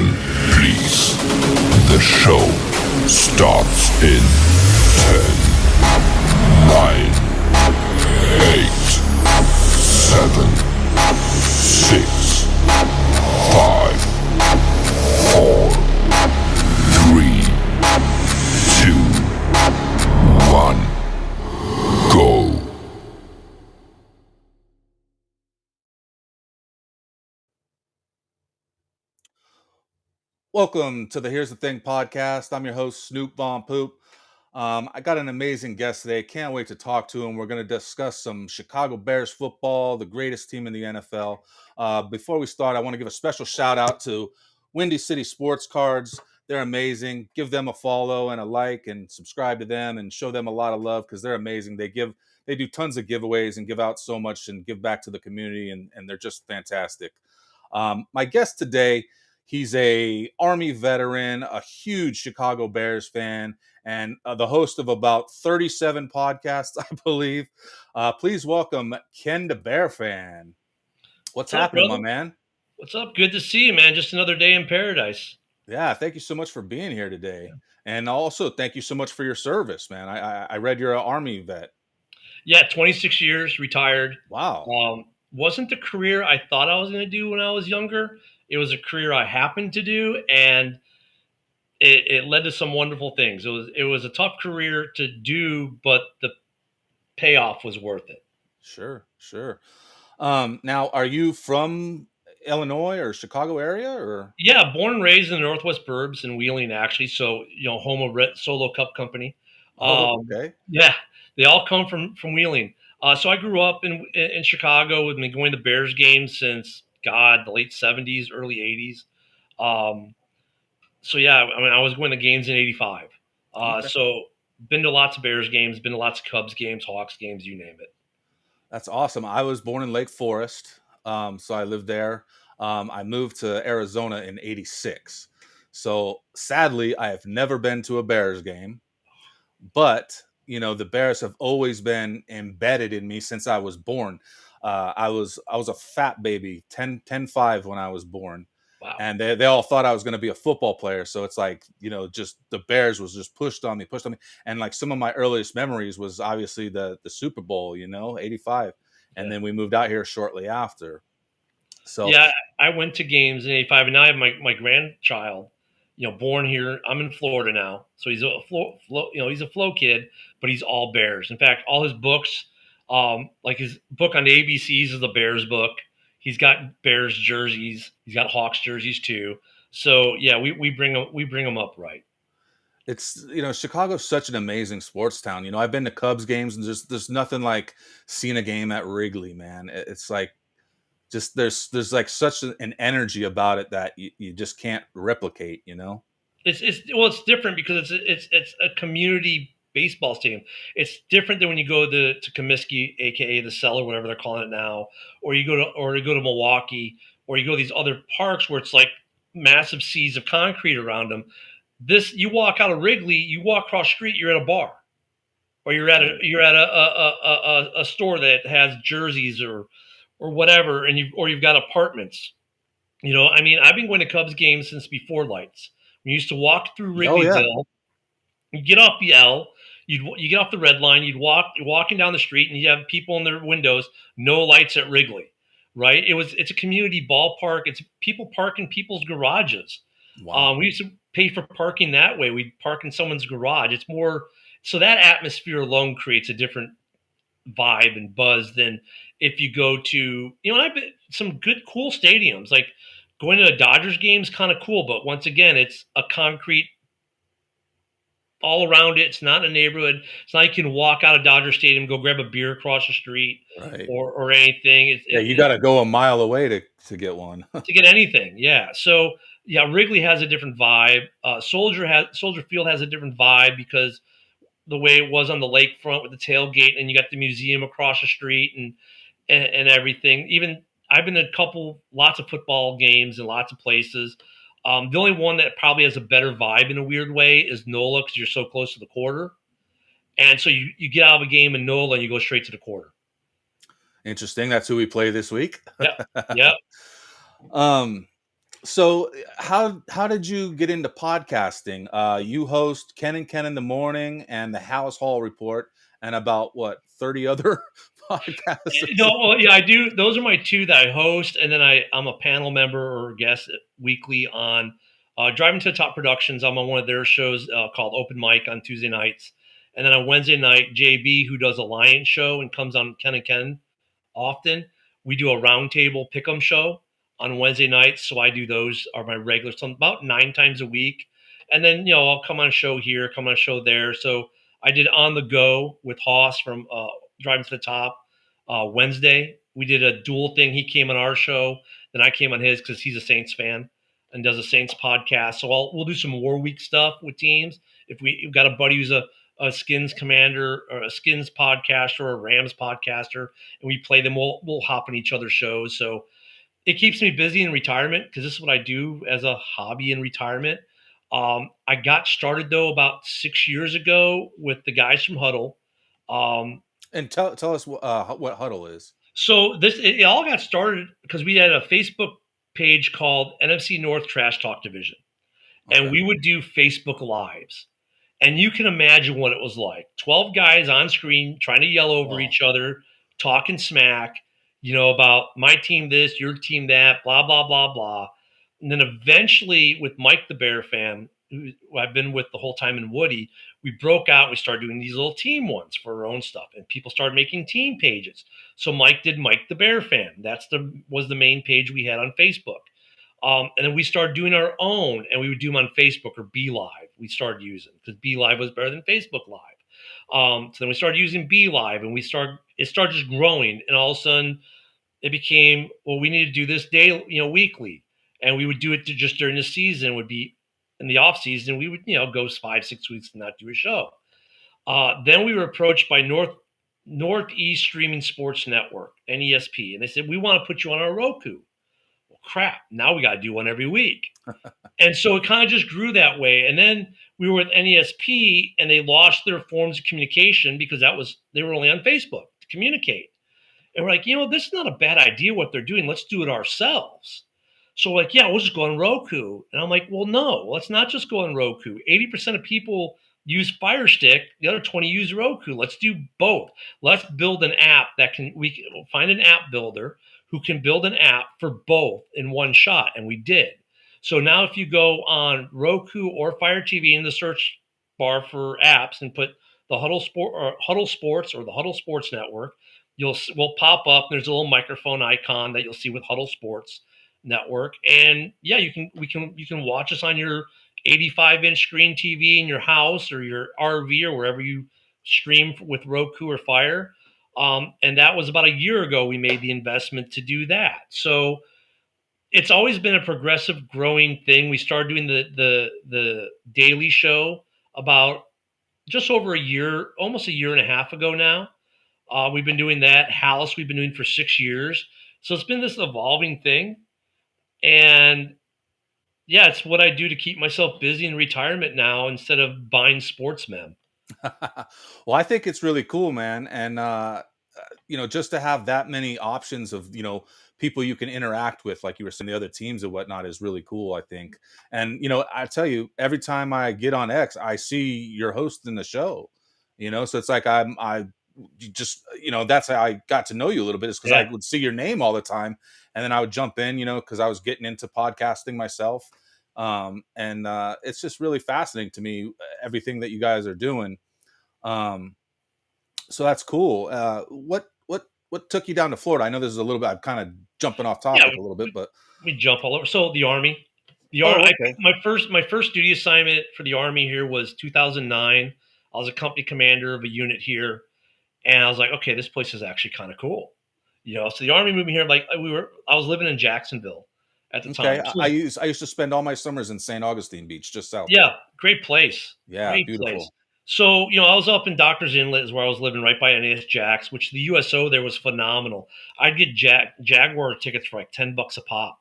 please. The show starts in 10, 9, 8, 7, 6, 5, 4, 3, 2, 1, go. Welcome to the Here's the Thing podcast. I'm your host, Snoop Von Poop. I got an amazing guest today. Can't wait to talk to him. We're going to discuss some Chicago Bears football, the greatest team in the NFL. Before we start, I want to give a special shout out to Windy City Sports Cards. They're amazing. Give them a follow and a like and subscribe to them and show them a lot of love because they're amazing. They do tons of giveaways and give out so much and give back to the community, and they're just fantastic. My guest today, he's a Army veteran, a huge Chicago Bears fan, and the host of about 37 podcasts, I believe. Please welcome Ken the Bear fan. What's What's up, happening, my brother? man? What's up? Good to see you, man. Just another day in paradise. Yeah, thank you so much for being here today. And also, thank you so much for your service, man. I read you're an Army vet. Yeah, 26 years, retired. Wow. Wasn't the career I thought I was going to do when I was younger. It was a career I happened to do, and it led to some wonderful things. It was a tough career to do, but the payoff was worth it. Sure, sure. Now, are you from Illinois or Chicago area or? Yeah, born and raised in the Northwest Burbs in Wheeling, actually. So home of Red Solo Cup Company. Oh, Um, okay. yeah, they all come from Wheeling. So I grew up in Chicago. With been going to Bears games since the late '70s, early '80s. Um, so yeah, I mean, I was going to games in '85. Okay. So been to lots of Bears games, been to lots of Cubs games, Hawks games, you name it. That's awesome. I was born in Lake Forest, so I lived there. I moved to Arizona in '86. So sadly, I have never been to a Bears game, but the Bears have always been embedded in me since I was born. I was a fat baby, 10, 10, 5 when I was born, Wow. and they all thought I was going to be a football player. So it's like just the Bears was just pushed on me, and like some of my earliest memories was obviously the Super Bowl, '85, and Yeah. then we moved out here shortly after. So Yeah, I went to games in '85, and now I have my grandchild, born here. I'm in Florida now, so he's he's a flow kid, but he's all Bears. In fact, all his books, like his book on the ABCs is the Bears book. He's got Bears jerseys. He's got Hawks jerseys too. So yeah, we bring him up right. it's Chicago's such an amazing sports town. I've been to Cubs games, and there's nothing like seeing a game at Wrigley, man. It's like just there's like such an energy about it that you just can't replicate. It's different because it's a community baseball stadium. It's different than when you go to Comiskey, aka the Cellar, whatever they're calling it now, or you go to Milwaukee, or you go to these other parks where it's like massive seas of concrete around them. This you walk out of Wrigley, you walk across the street, you're at a bar, or you're at a store that has jerseys or whatever, and you've got apartments. I mean, I've been going to Cubs games since before lights. We used to walk through Oh yeah. Wrigleyville. You get off the L, you get off the red line. You're walking down the street, and you have people in their windows. No lights at Wrigley, right? It's a community ballpark. It's people park in people's garages. Wow. We used to pay for parking that way. We'd park in someone's garage. It's more so that atmosphere alone creates a different vibe and buzz than if you go to and I've been some good cool stadiums like going to a Dodgers game is kind of cool, but once again, it's a concrete all around it. It's not a neighborhood. It's not like you can walk out of Dodger Stadium, go grab a beer across the street Right. or anything. Yeah, you got to go a mile away to get one. To get anything. Yeah. So yeah, Wrigley has a different vibe. Soldier Field has a different vibe because the way it was on the lakefront with the tailgate, and you got the museum across the street and everything. Even I've been to lots of football games in lots of places. The only one that probably has a better vibe in a weird way is NOLA because you're so close to the quarter. And so you get out of a game in NOLA and you go straight to the quarter. Interesting. That's who we play this week. Yep. Yep. um So how did you get into podcasting? You host Ken and Ken in the morning and the House Hall Report and about what 30 other podcasts or No, something? well, yeah, I do. Those are my two that I host, and then I'm a panel member or guest weekly on Driving to the Top Productions. I'm on one of their shows called Open Mic on Tuesday nights, and then on Wednesday night, JB, who does a Lion show and comes on Ken and Ken often. We do a roundtable pick'em show on Wednesday nights, so I do those are my regular. So about 9 times a week, and then I'll come on a show here, come on a show there. So I did On the Go with Hoss from Driving to the Top Wednesday. We did a dual thing. He came on our show, then I came on his because he's a Saints fan and does a Saints podcast. So we'll do some War Week stuff with teams. If we've got a buddy who's a Skins commander or a Skins podcaster or a Rams podcaster, and we play them, we'll hop on each other's shows. So it keeps me busy in retirement because this is what I do as a hobby in retirement. I got started though about 6 years ago with the guys from Huddle. Um, And tell us what Huddle is. So it all got started because we had a Facebook page called NFC North Trash Talk Division, and Okay. we would do Facebook Lives. And you can imagine what it was like: 12 guys on screen trying to yell over Wow. each other, talking smack, about my team this, your team that, blah blah blah blah. And then eventually, with Mike the Bear fan, who I've been with the whole time, and Woody, we broke out. We started doing these little team ones for our own stuff, and people started making team pages. So Mike did Mike the Bear fan. Was the main page we had on Facebook. And then we started doing our own, and we would do them on Facebook or Be Live. We started using because Be Live was better than Facebook Live. So then we started using Be Live, and it started just growing, and all of a sudden it became, well, we need to do this day, weekly, and we would do it just during the season. It would be in the off season. We would, go 5-6 weeks and not do a show. Then we were approached by Northeast Streaming Sports Network, NESP, and they said, we want to put you on our Roku. Well, crap, now we got to do one every week. And so it kind of just grew that way. And then we were with NESP, and they lost their forms of communication because they were only on Facebook to communicate. And we're like, this is not a bad idea what they're doing. Let's do it ourselves. So we're like, yeah, we'll just go on Roku. And I'm like, well, no, let's not just go on Roku. 80% of people use Fire Stick. The other 20 use Roku. Let's do both. Let's build an app we can find an app builder who can build an app for both in one shot. And we did. So now if you go on Roku or Fire TV in the search bar for apps and put the Huddle Sports or the Huddle Sports Network, will pop up. There's a little microphone icon that you'll see with Huddle Sports Network, and yeah, you can watch us on your 85-inch screen TV in your house or your RV or wherever you stream with Roku or Fire. And that was about a year ago we made the investment to do that. So it's always been a progressive, growing thing. We started doing the daily show about just over a year, almost a year and a half ago now. We've been doing that. House we've been doing for 6 years. So it's been this evolving thing. And yeah, it's what I do to keep myself busy in retirement now instead of buying sports mem. Well, I think it's really cool, man. And, just to have that many options of, people you can interact with, like you were saying, the other teams and whatnot is really cool, I think. And, I tell you, every time I get on X, I see you're hosting the show, so it's like I just, that's how I got to know you a little bit is because Yeah. I would see your name all the time. And then I would jump in, because I was getting into podcasting myself. And it's just really fascinating to me, everything that you guys are doing. Um, so that's cool. What took you down to Florida? I know this is a little bit. I'm kind of jumping off Yeah, topic a little bit, but we jump all over. So the Army. oh, okay, My first duty assignment for the Army here was 2009. I was a company commander of a unit here, and I was like, okay, this place is actually kind of cool. So the Army moved me here. Like I was living in Jacksonville at the okay. time. I used to spend all my summers in St. Augustine Beach, just south. Yeah, great place. Yeah, Great place. beautiful. So, I was up in Doctor's Inlet is where I was living right by NAS Jacks, which the USO there was phenomenal. I'd get Jaguar tickets for like $10 a pop.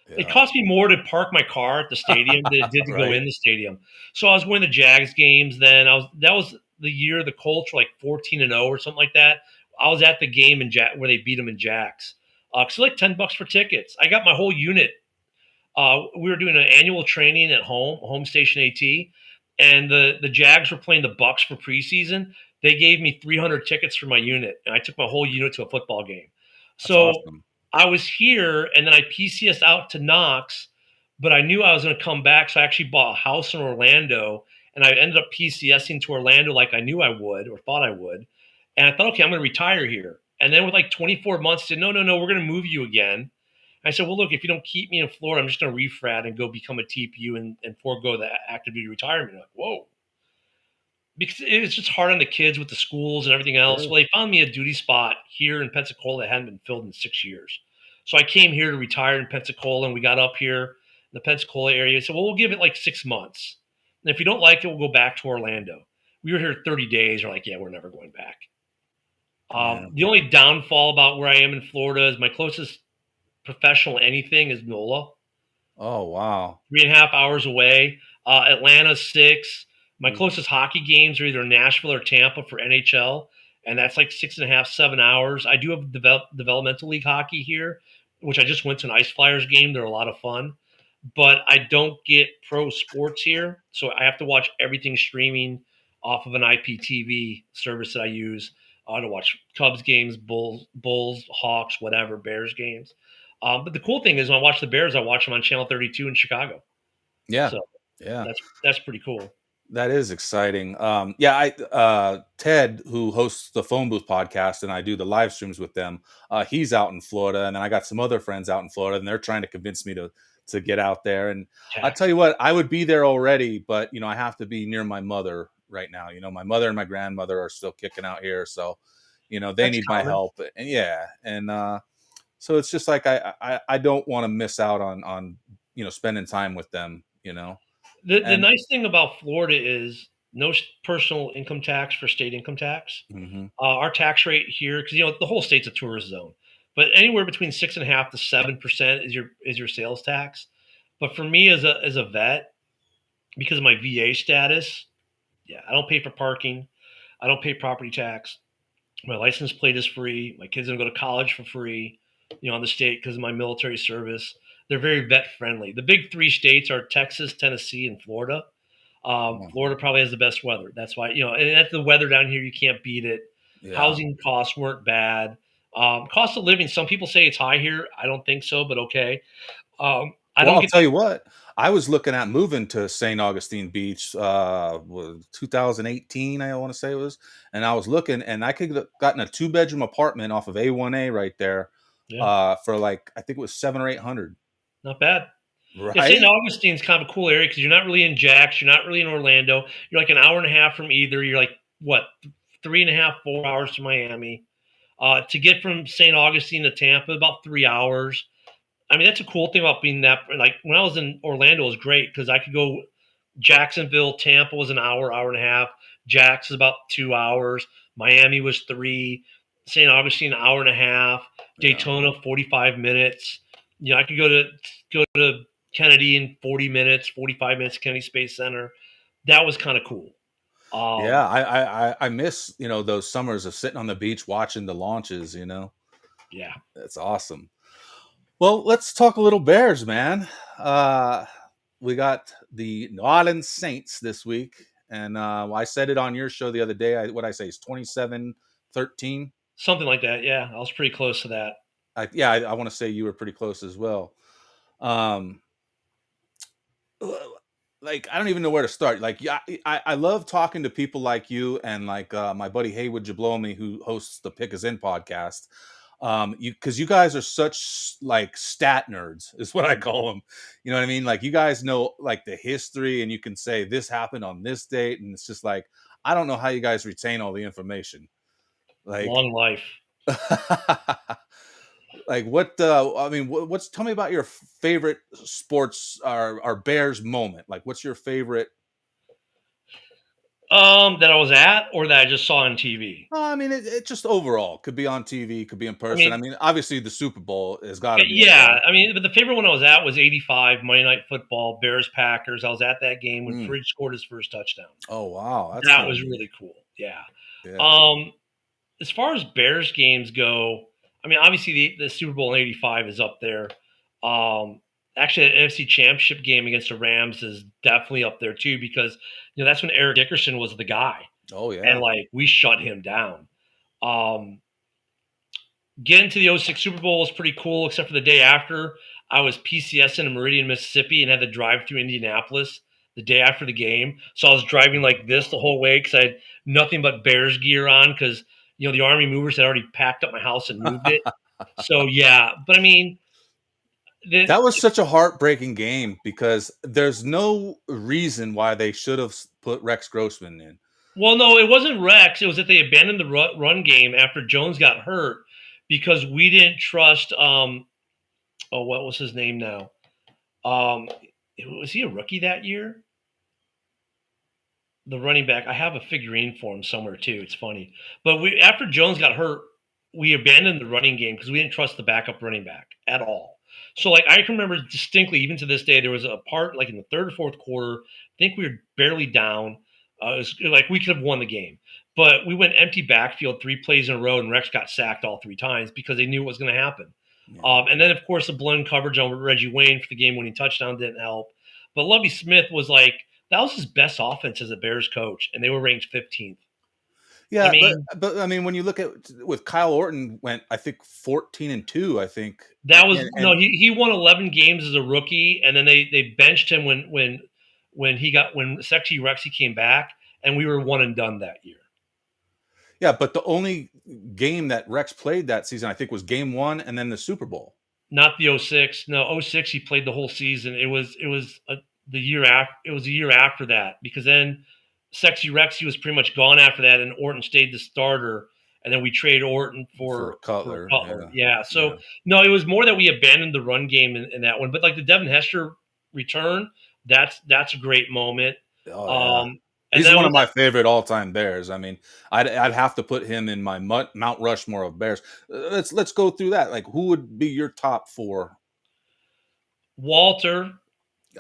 It Yeah, cost me more to park my car at the stadium than it did to go right. in the stadium. So I was going to Jags games then. That was the year the Colts were like 14-0 or something like that. I was at the game where they beat them in Jacks. So like $10 for tickets. I got my whole unit We were doing an annual training at home station AT, and the Jags were playing the Bucks for preseason. They gave me 300 tickets for my unit, and I took my whole unit to a football game. That's So awesome. I was here, and then I PCSed out to Knox, but I knew I was going to come back, so I actually bought a house in Orlando, and I ended up PCSing to Orlando like I knew I would or thought I would. And I thought, okay, I'm going to retire here. And then with like 24 months, said, no, we're going to move you again. I said, well, look, if you don't keep me in Florida, I'm just going to refrat and go become a TPU and forego the active duty retirement. Like, whoa. Because it's just hard on the kids with the schools and everything else. Sure. Well, they found me a duty spot here in Pensacola that hadn't been filled in 6 years. So I came here to retire in Pensacola, and we got up here in the Pensacola area. So, well, we'll give it like 6 months. And if you don't like it, we'll go back to Orlando. We were here 30 days. We're like, yeah, we're never going back. Yeah. The only downfall about where I am in Florida is my closest professional anything is NOLA, Oh, wow. 3.5 hours away. Atlanta 6. My Mm. closest hockey games are either Nashville or Tampa for NHL, and that's like 6.5, 7 hours. I do have developmental league hockey here, which I just went to an Ice Flyers game. They're a lot of fun, but I don't get pro sports here, so I have to watch everything streaming off of an IPTV service that I use to watch Cubs games, Bulls, Hawks, whatever, Bears games. But the cool thing is, when I watch the Bears, I watch them on Channel 32 in Chicago. Yeah. So Yeah. that's pretty cool. That is exciting. Yeah, Ted, who hosts the Phone Booth podcast, and I do the live streams with them. He's out in Florida, and then I got some other friends out in Florida, and they're trying to convince me to get out there. And I tell you what, I would be there already, but I have to be near my mother right now. My mother and my grandmother are still kicking out here, so they That's need my common. help. And yeah, and so it's just like I don't want to miss out on spending time with them. The And nice thing about Florida is no personal income tax for state income tax. mhm. Our tax rate here, because the whole state's a tourist zone, but anywhere between 6.5 to 7% is your sales tax. But for me as a vet, because of my VA status, yeah, I don't pay for parking. I don't pay property tax. My license plate is free. My kids are gonna go to college for free, on the state because of my military service. They're very vet friendly. The big three states are Texas, Tennessee, and Florida. Florida probably has the best weather. That's why, and that's the weather down here. You can't beat it. Yeah. Housing costs weren't bad. Cost of living, some people say it's high here. I don't think so, but okay. I Well, don't I'll get tell you what, I was looking at moving to St. Augustine Beach, 2018, I want to say it was, and I was looking, and I could have gotten a 2-bedroom apartment off of A1A right there, yeah, for like I think it was 7 or 800, not bad. Yeah, St. right? Augustine's kind of a cool area because you're not really in Jax, you're not really in Orlando. You're like an hour and a half from either. You're like what, 3.5, 4 hours to Miami. To get from St. Augustine to Tampa, about 3 hours. I mean, that's a cool thing about being that. Like when I was in Orlando, it was great because I could go Jacksonville, Tampa was an hour, hour and a half. Jax is about 2 hours. Miami was 3. St. Augustine, an hour and a half. Yeah. Daytona, 45 minutes. I could go to Kennedy in 40 minutes, 45 minutes, Kennedy Space Center. That was kind of cool. Yeah, I miss those summers of sitting on the beach watching the launches. Yeah. That's awesome. Well, let's talk a little Bears, man. We got the New Orleans Saints this week, and I said it on your show the other day. What I say is 27-13. Something like that. Yeah. I was pretty close to that. I want to say you were pretty close as well. Um, like I don't even know where to start. Like, yeah, I love talking to people like you and like my buddy Haywood Jablomi, who hosts the Pick Us In podcast. Because you guys are such like stat nerds, is what I call them. You know what I mean? Like you guys know like the history, and you can say this happened on this date, and it's just like I don't know how you guys retain all the information. Like, Long life. like what? I mean, what's? Tell me about your favorite sports or Bears moment. Like, what's your favorite? That I was at or that I just saw on TV. I mean, it just overall could be on TV, could be in I person. I mean, mean, obviously the Super Bowl has got to be up yeah. there. I mean, but the favorite one I was at was '85 Monday Night Football, Bears Packers. I was at that game when Mm. Fridge scored his first touchdown. Oh wow, that's That kind of was neat. really cool. Yeah. Yeah. As far as Bears games go, I mean, obviously the Super Bowl in '85 is up there. actually an NFC Championship game against the Rams is definitely up there too because that's when Eric Dickerson was the guy, Oh and yeah. like we shut him down. Um, Getting to the '06 Super Bowl was pretty cool, except for the day after. I was PCSing in Meridian, Mississippi, and had to drive through Indianapolis the day after the game. So I was driving like this the whole way because I had nothing but Bears gear on because the Army movers had already packed up my house and moved it. So yeah, but I mean, the, That was such a heartbreaking game because there's no reason why they should have put Rex Grossman in. well, no, it wasn't Rex. It was that they abandoned the run game after Jones got hurt because we didn't trust. Oh, what was his name now? Um, was he a rookie that year? The running back. I have a figurine for him somewhere too. It's funny, but we after Jones got hurt, we abandoned the running game because we didn't trust the backup running back at all. So like I can remember distinctly, even to this day, there was a part like in the third or fourth quarter. I think we were barely down. It was like we could have won the game, but we went empty backfield 3 plays in a row, and Rex got sacked all 3 times because they knew what was going to happen. Yeah. And then of course the blown coverage on Reggie Wayne for the game-winning touchdown didn't help. But Lovie Smith was like that was his best offense as a Bears coach, and they were ranked 15th. I Yeah, mean, but I mean, when you look at with Kyle Orton went, I think 14-2, I think, that was and he won 11 games as a rookie, and then they benched him when Sexy Rexy came back, and we were one and done that year. yeah, but the only game that Rex played that season, I think, was Game 1 and then the Super Bowl. Not the '06. No, '06 he played the whole season. The year after. It was a year after that because then Sexy Rexy was pretty much gone after that, and Orton stayed the starter. And then we traded Orton For for Cutler, Cutler. yeah, Yeah. yeah. So no, it was more that we abandoned the run game in that one. But like the Devin Hester return, that's a great moment. Oh yeah, And he's then one was of my favorite all-time Bears. I mean, I'd have to put him in my Mount Rushmore of Bears. Let's go through that. Like, who would be your top 4? Walter.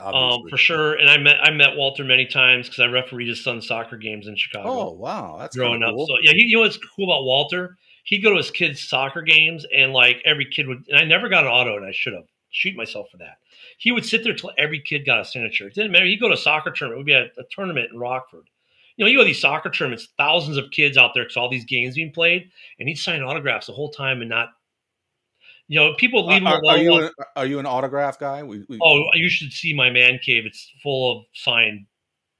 Obviously. For sure. And I met Walter many times because I refereed his son's soccer games in Chicago Oh wow, that's kind of growing up. cool. So yeah, you know what's cool about Walter? He'd go to his kids' soccer games, and like every kid would. And I never got an auto, and I should have shoot myself for that. He would sit there till every kid got a signature. It didn't matter. He'd go to a soccer tournament. It would be a tournament in Rockford. You go to these soccer tournaments, thousands of kids out there because all these games being played, and he'd sign autographs the whole time and not. People leave him alone. Are you an autograph guy? We Oh, you should see my man cave. It's full of signed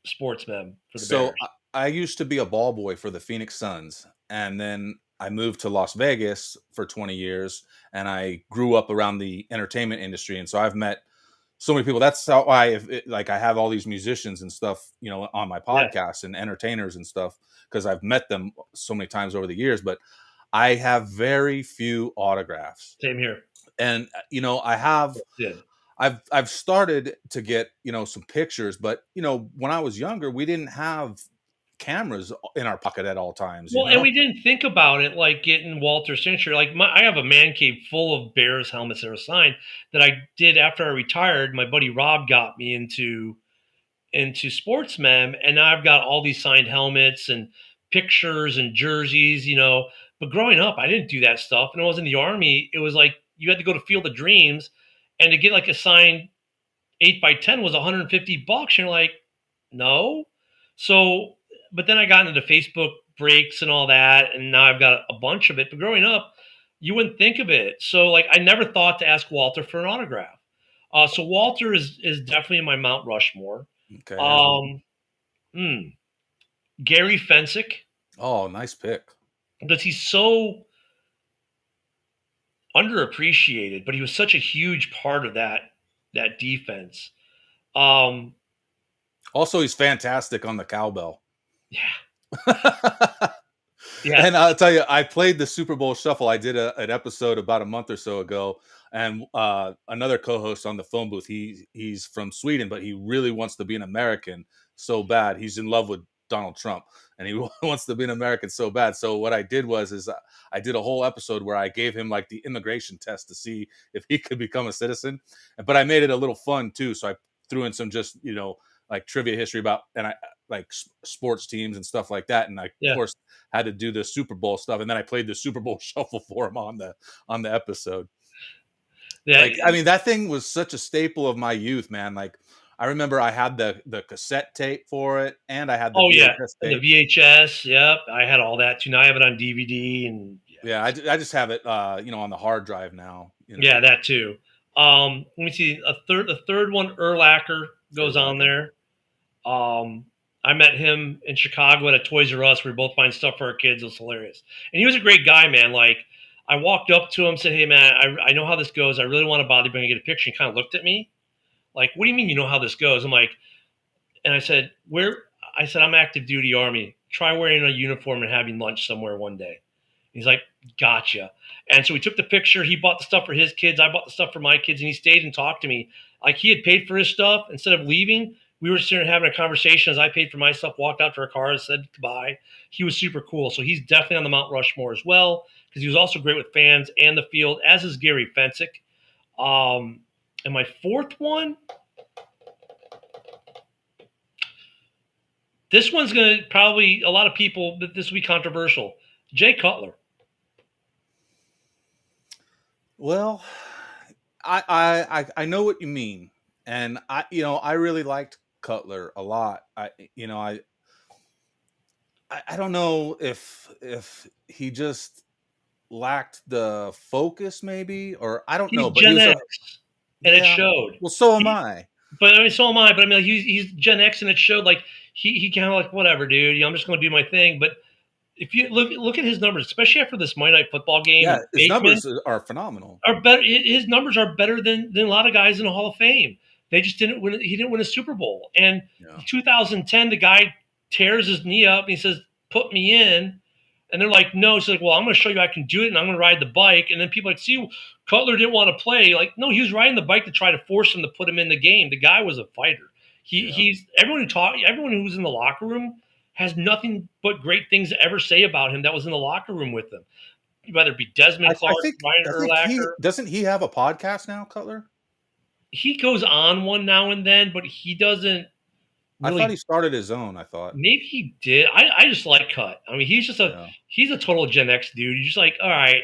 sportsmen for the So Bears. I used to be a ball boy for the Phoenix Suns, and then I moved to Las Vegas for 20 years, and I grew up around the entertainment industry, and so I've met so many people. That's how like I have all these musicians and stuff, on my Yeah, podcast and entertainers and stuff because I've met them so many times over the years. But I have very few autographs, same here. and I have Did. I've started to get, some pictures, but when I was younger, we didn't have cameras in our pocket at all times, Well, and we didn't think about it like getting Walter signature. Like I have a man cave full of Bears helmets that are signed that I did after I retired. My buddy Rob got me into sportsmen, and now I've got all these signed helmets and pictures and jerseys. But growing up, I didn't do that stuff, and I was in the army. It was like you had to go to Field of Dreams, and to get like a signed 8x10 was $150. And you're like, no. So, but then I got into the Facebook breaks and all that, and now I've got a bunch of it. But growing up, you wouldn't think of it. So, like, I never thought to ask Walter for an autograph. So Walter is definitely in my Mount Rushmore. Okay. Um, Gary Fensick, Oh, nice pick. because he's so underappreciated, but he was such a huge part of that defense. Um, Also, he's fantastic on the cowbell. yeah, yeah, And I'll tell you, I played the Super Bowl Shuffle. I did an episode about a month or so ago, and another co-host on the phone booth. He's from Sweden, but he really wants to be an American so bad. He's in love with Donald Trump, and he wants to be an American so bad. So what I did was I did a whole episode where I gave him like the immigration test to see if he could become a citizen, but I made it a little fun too. So I threw in some just like trivia history about and I like sports teams and stuff like that, and I of yeah. course had to do the Super Bowl stuff, and then I played the Super Bowl Shuffle for him on the episode. Yeah, Like, I mean, that thing was such a staple of my youth, man. Like, I remember I had the cassette tape for it, and I had the oh yeah, VHS and the tape. VHS. Yep, I had all that too. Now I have it on DVD, and Yeah, I just have it, on the hard drive now. yeah, that too. Let me see. The third one, Erlacher goes on Urlacher. there. I met him in Chicago at a Toys R Us. We were both buying stuff for our kids. It was hilarious, and he was a great guy, man. Like, I walked up to him, said, "Hey, man, I know how this goes. I really want to bother you, but I get a picture." He kind of looked at me, like, "What do you mean you know how this goes?" I'm like, and I said, "Where?" I said, "I'm active duty Army. Try wearing a uniform and having lunch somewhere one day." He's like, "Gotcha." And so we took the picture. He bought the stuff for his kids. I bought the stuff for my kids, and he stayed and talked to me. Like, he had paid for his stuff. Instead of leaving, we were sitting there having a conversation as I paid for my stuff, walked out to our cars, said goodbye. He was super cool. So he's definitely on the Mount Rushmore as well, because he was also great with fans and the field, as is Gary Fensick. And my fourth one, this one's going to probably, a lot of people, this will be controversial. Jay Cutler. Well, I know what you mean, and I really liked Cutler a lot. I don't know if he just lacked the focus, maybe, or I don't know, He's but he Gen was a X, and it yeah. showed. Well, so am He, I. but I mean, so am I. But I mean, like, he's Gen X, and it showed. Like, he kind of like, whatever, dude. I'm just going to do my thing. But if you look at his numbers, especially after this Monday Night Football game, Yeah, and his Bateman numbers are phenomenal. are better. His numbers are better than a lot of guys in the Hall of Fame. They just didn't win. He didn't win a Super Bowl. And Yeah. 2010, the guy tears his knee up, and he says, "Put me in." And they're like, "No." He's like, "Well, I'm going to show you I can do it, and I'm going to ride the bike." And then people are like, "See, Cutler didn't want to play." Like, no, he was riding the bike to try to force him to put him in the game. The guy was a fighter. Yeah. He's everyone who was in the locker room has nothing but great things to ever say about him that was in the locker room with him. Whether it be Desmond I Clark, think Ryan I think he Urlacher. doesn't he have a podcast now, Cutler? He goes on one now and then, but he doesn't I thought he really. started his own. I thought. Maybe he did. I just like Cut. I mean, Yeah. he's a total Gen X dude. You're just like, all right.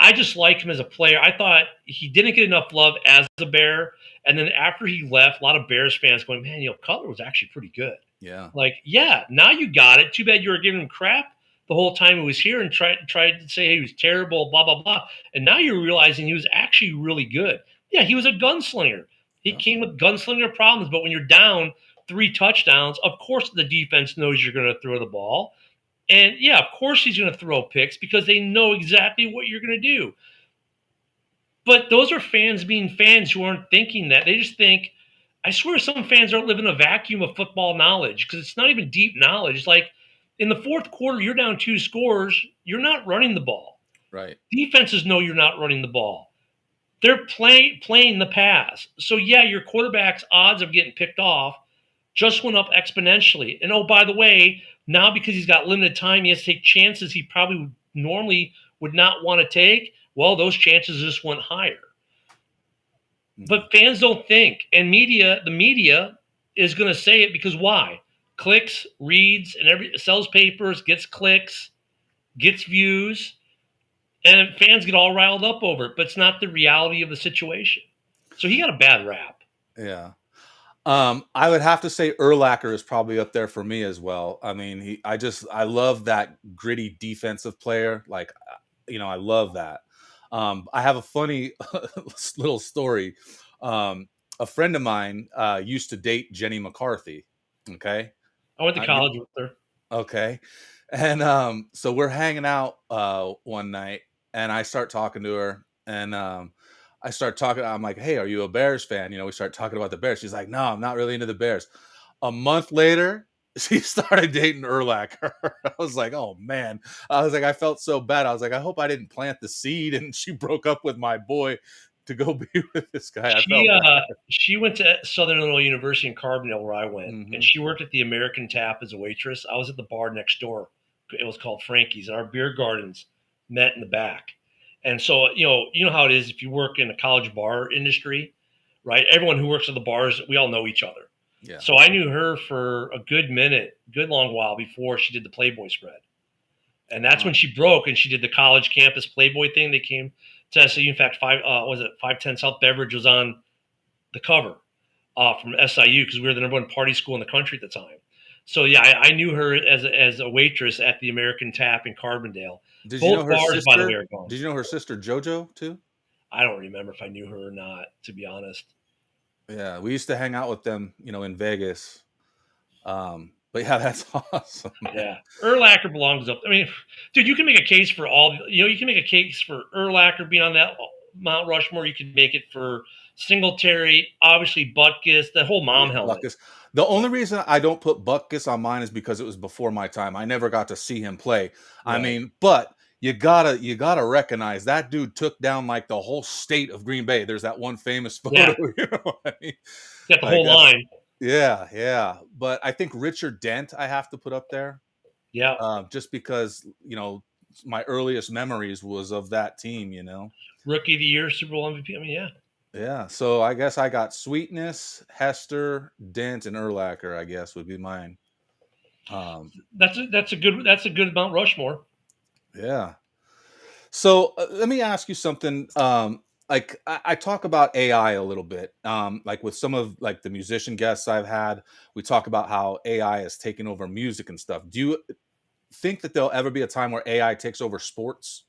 I just like him as a player. I thought he didn't get enough love as a Bear, and then after he left, a lot of Bears fans going, man, Cutler was actually pretty good. Yeah. Like, yeah, now you got it. Too bad you were giving him crap the whole time he was here and tried to say hey, he was terrible, blah blah blah. And now you're realizing he was actually really good. Yeah, he was a gunslinger. He came with gunslinger problems, but when you're down 3 touchdowns, of course the defense knows you're going to throw the ball. And yeah, of course he's going to throw picks because they know exactly what you're going to do. But those are fans being fans who aren't thinking that. They just think, I swear some fans don't live in a vacuum of football knowledge because it's not even deep knowledge. It's like in the fourth quarter, you're down 2 scores, you're not running the ball. Right. Defenses know you're not running the ball. They're playing the pass. So yeah, your quarterback's odds of getting picked off just went up exponentially. And oh, by the way, now because he's got limited time, he has to take chances he probably normally would not want to take. Well, those chances just went higher. But fans don't think, and the media is going to say it because why? Clicks, reads, and sells papers, gets clicks, gets views, and fans get all riled up over it. But it's not the reality of the situation. So he got a bad rap. Yeah. I would have to say Urlacher is probably up there for me as well. I mean, I love that gritty defensive player. Like, I love that. I have a funny little story. A friend of mine used to date Jenny McCarthy. Okay. I went to college with her. Okay. And so we're hanging out one night, and I start talking to her, and I start talking. I'm like, "Hey, are you a Bears fan?" We start talking about the Bears. She's like, "No, I'm not really into the Bears." A month later, she started dating Urlacher. I was like, "Oh man!" I was like, I felt so bad. I was like, I hope I didn't plant the seed, and she broke up with my boy to go be with this guy. She went to Southern Illinois University in Carbondale, where I went, Mhm. and she worked at the American Tap as a waitress. I was at the bar next door. It was called Frankie's, and our beer gardens met in the back. And so, you know how it is if you work in a college bar industry, right? Everyone who works at the bars, we all know each other. Yeah. So I knew her for a good long while before she did the Playboy spread. And that's when she broke and she did the college campus Playboy thing. They came to SIU. In fact, 510 South Beverage was on the cover from SIU because we were the number one party school in the country at the time. So yeah, I knew her as a waitress at the American Tap in Carbondale. Did you know Both her bars, by the way, sister? are gone. Did you know her sister JoJo too? I don't remember if I knew her or not, to be honest. Yeah, we used to hang out with them, in Vegas. But yeah, that's awesome, man. Yeah, Urlacher belongs up. I mean, dude, you can make a case for all. You can make a case for Urlacher being on that Mount Rushmore. You can make it for Singletary, obviously Butkus, the whole mom helmet. Butkus. The only reason I don't put Butkus on mine is because it was before my time. I never got to see him play. I Right. mean, but you gotta recognize that dude took down like the whole state of Green Bay. There's that one famous photo. Yeah. You know what I mean? Got the Like, whole line. yeah. But I think Richard Dent I have to put up there. Yeah, Just because my earliest memories was of that team. Rookie of the Year, Super Bowl MVP. I mean, yeah. Yeah, so I guess I got Sweetness, Hester, Dent, and Urlacher. I guess would be mine. That's a good Mount Rushmore. Yeah. So let me ask you something. Like I talk about AI a little bit. Like with some of like the musician guests I've had, we talk about how AI has taken over music and stuff. Do you think that there'll ever be a time where AI takes over sports?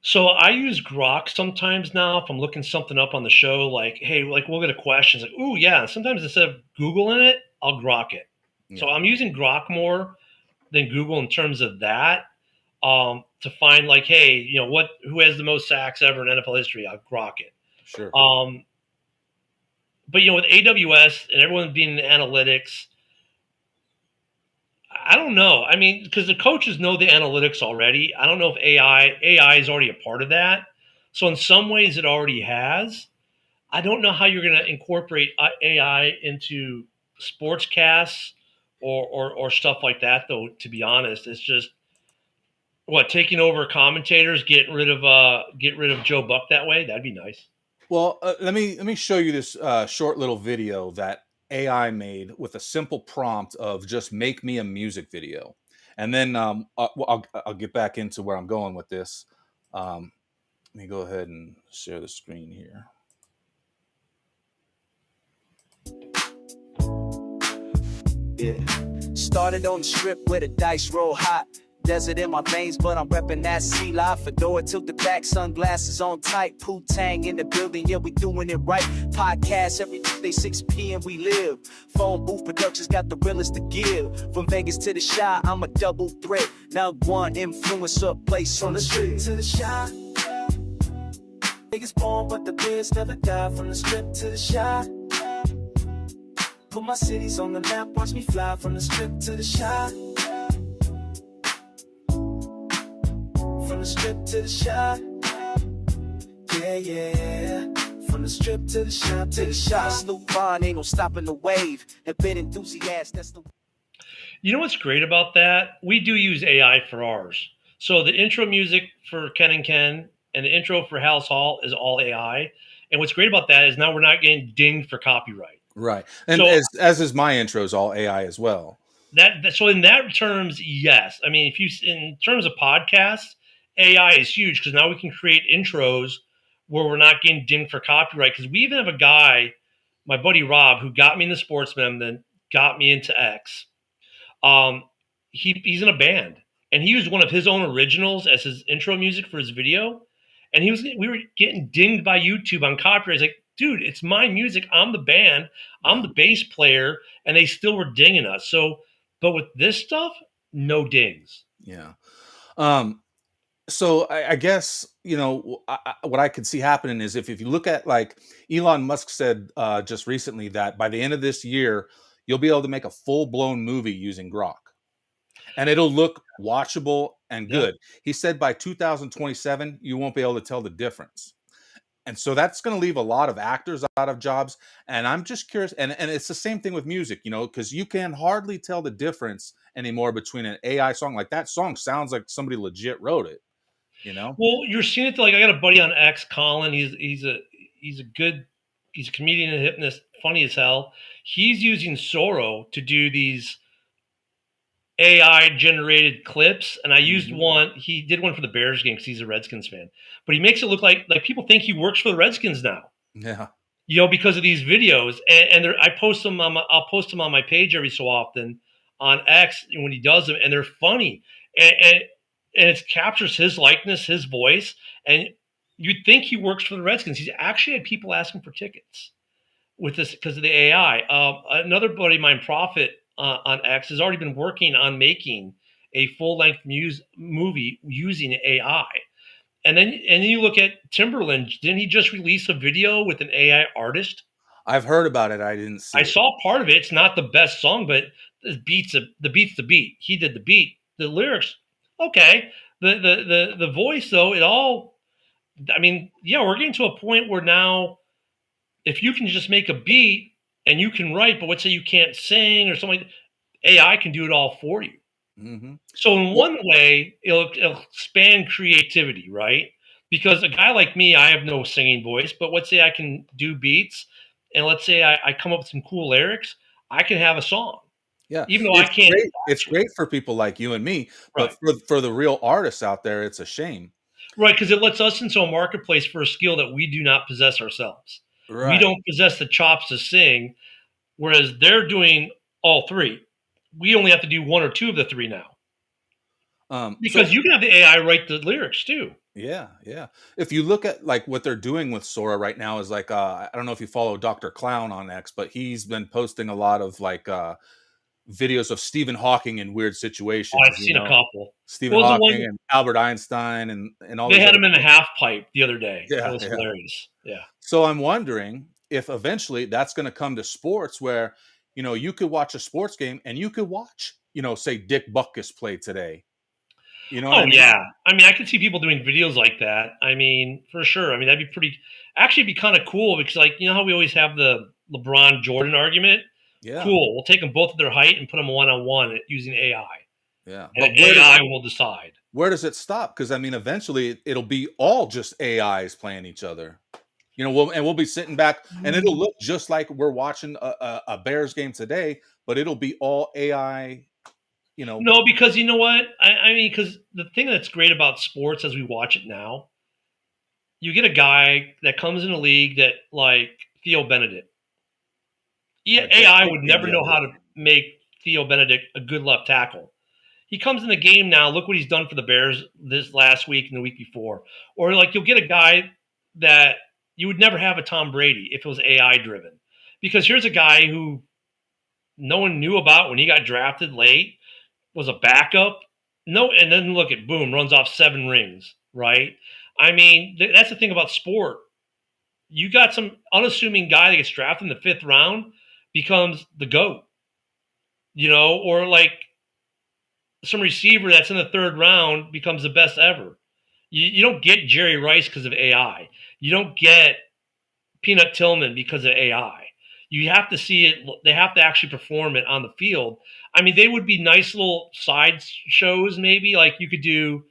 So I use Grok sometimes now if I'm looking something up on the show, like, hey, like we'll get a question. It's like, ooh, yeah. Sometimes instead of Googling it, I'll Grok it. So Yeah. I'm using Grok more than Google in terms of that. To find like, hey, who has the most sacks ever in NFL history? I'll Grok it. Sure. But with AWS and everyone being in analytics, I don't know. I mean, because the coaches know the analytics already. I don't know if AI is already a part of that. So in some ways, it already has. I don't know how you're going to incorporate AI into sportscasts or stuff like that, though. To be honest, it's just taking over commentators, getting rid of Joe Buck that way. That'd be nice. Well, let me show you this short little video that AI made with a simple prompt of just make me a music video, and then I'll get back into where I'm going with this. Let me go ahead and share the screen here. Yeah. Started on the strip where the dice roll hot. Desert in my veins, but I'm reppin' that sea life. Fedora tilt the back, sunglasses on tight. Poo-Tang in the building, yeah, we doing it right. Podcast every Tuesday, 6 p.m. we live. Phone booth productions got the realest to give. From Vegas to the Shy, I'm a double threat. Now one influencer, place on the street to the Shy. Niggas born, but the beers never die. From the strip to the Shy. Put my cities on the map, watch me fly from the strip to the Shy. From the strip to the Shy. Yeah. From the strip to the Shy, to the Shy. Snoop Vaughn ain't no stopping the wave. Have been enthusiast, that's the. You know what's great about that? We do use AI for ours. So the intro music for Ken and Ken and the intro for House Hall is all AI. And what's great about that is now we're not getting dinged for copyright. Right, and So- as is my intros, all AI as well. So in that terms, yes. I mean, in terms of podcasts, AI is huge because now we can create intros where we're not getting dinged for copyright. Because we even have a guy, my buddy Rob, who got me into Sportsman, then got me into X. He's in a band, and he used one of his own originals as his intro music for his video, and we were getting dinged by YouTube on copyright. It's like, dude, it's my music. I'm the band. I'm the bass player, and they still were dinging us. So, but with this stuff, no dings. Yeah. So I guess what I could see happening is if you look at like Elon Musk said just recently that by the end of this year you'll be able to make a full blown movie using Grok, and it'll look watchable and Yeah. good. He said by 2027 you won't be able to tell the difference, and so that's going to leave a lot of actors out of jobs. And I'm just curious, and it's the same thing with music, because you can hardly tell the difference anymore between an AI song. Like that song sounds like somebody legit wrote it. Well, you're seeing it. I got a buddy on X, Colin. He's a comedian and hypnotist, funny as hell. He's using Soro to do these AI generated clips, and I used one. He did one for the Bears game because he's a Redskins fan, but he makes it look like people think he works for the Redskins now. Yeah. Because of these videos, and I post them I'll post them on my page every so often on X when he does them, and they're funny, and it captures his likeness, his voice, and you'd think he works for the Redskins. He's actually had people asking for tickets with this because of the AI. Another buddy of mine, Prophet, on X, has already been working on making a full-length movie using AI. And then you look at Timberland. Didn't he just release a video with an AI artist? I've heard about it. I didn't see I it. saw part of it. It's not the best song, but the beat's the beat. He did the beat. The lyrics, okay. The voice though, it all. I mean, yeah, we're getting to a point where now, if you can just make a beat and you can write, but let's say you can't sing or something, AI can do it all for you. Mm-hmm. So in one way, it'll expand creativity, right? Because a guy like me, I have no singing voice, but let's say I can do beats, and let's say I come up with some cool lyrics, I can have a song. Yeah, Even though I can't. It's great for people like you and me, but Right. for the real artists out there, it's a shame. Right, because it lets us into a marketplace for a skill that we do not possess ourselves. We Right. don't possess the chops to sing, whereas they're doing all three. We only have to do one or two of the three now. Because you can have the AI write the lyrics too. Yeah. If you look at like what they're doing with Sora right now is like I don't know if you follow Dr. Clown on X, but he's been posting a lot of like videos of Stephen Hawking in weird situations. I've seen a couple. Stephen Hawking and Albert Einstein and all. They had him in the half pipe the other day. Yeah, It was hilarious. Yeah. So I'm wondering if eventually that's going to come to sports where you could watch a sports game and you could watch say Dick Butkus play today. You know what I mean? Yeah. I mean, I could see people doing videos like that. I mean, for sure. I mean, that'd be pretty. Actually, it'd be kind of cool because, like, you know how we always have the LeBron Jordan argument. Yeah. Cool. We'll take them both at their height and put them one-on-one using AI. Yeah. And AI will decide. Where does it stop? Because I mean, eventually it'll be all just AIs playing each other. We'll be sitting back, and it'll look just like we're watching a Bears game today, but it'll be all AI. No, because you know what? I mean, because the thing that's great about sports as we watch it now, you get a guy that comes in the league that like Theo Benedict. AI would never know how to make Theo Benedict a good left tackle. He comes in the game now. Look what he's done for the Bears this last week and the week before. Or like you'll get a guy that you would never have a Tom Brady if it was AI driven. Because here's a guy who no one knew about when he got drafted late, was a backup. No, and then look at boom, runs off 7 rings, right? I mean, that's the thing about sport. You got some unassuming guy that gets drafted in the 5th round becomes the GOAT. Or like some receiver that's in the 3rd round becomes the best ever. You don't get Jerry Rice because of AI. You don't get Peanut Tillman because of AI. You have to see it. They have to actually perform it on the field. I mean, they would be nice little side shows, maybe. Like you could do,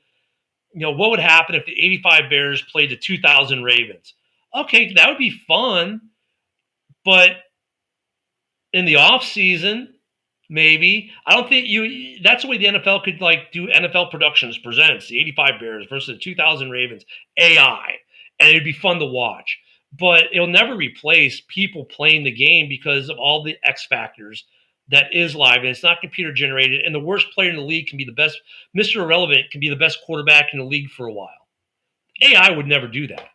what would happen if the 85 Bears played the 2000 Ravens? Okay, that would be fun. But in the off season, maybe. I don't think that's the way the NFL could like do NFL Productions presents the 85 Bears versus the 2000 Ravens AI. And it'd be fun to watch. But it'll never replace people playing the game because of all the X factors that is live, and it's not computer generated. And the worst player in the league can be the best. Mr. Irrelevant can be the best quarterback in the league for a while. AI would never do that.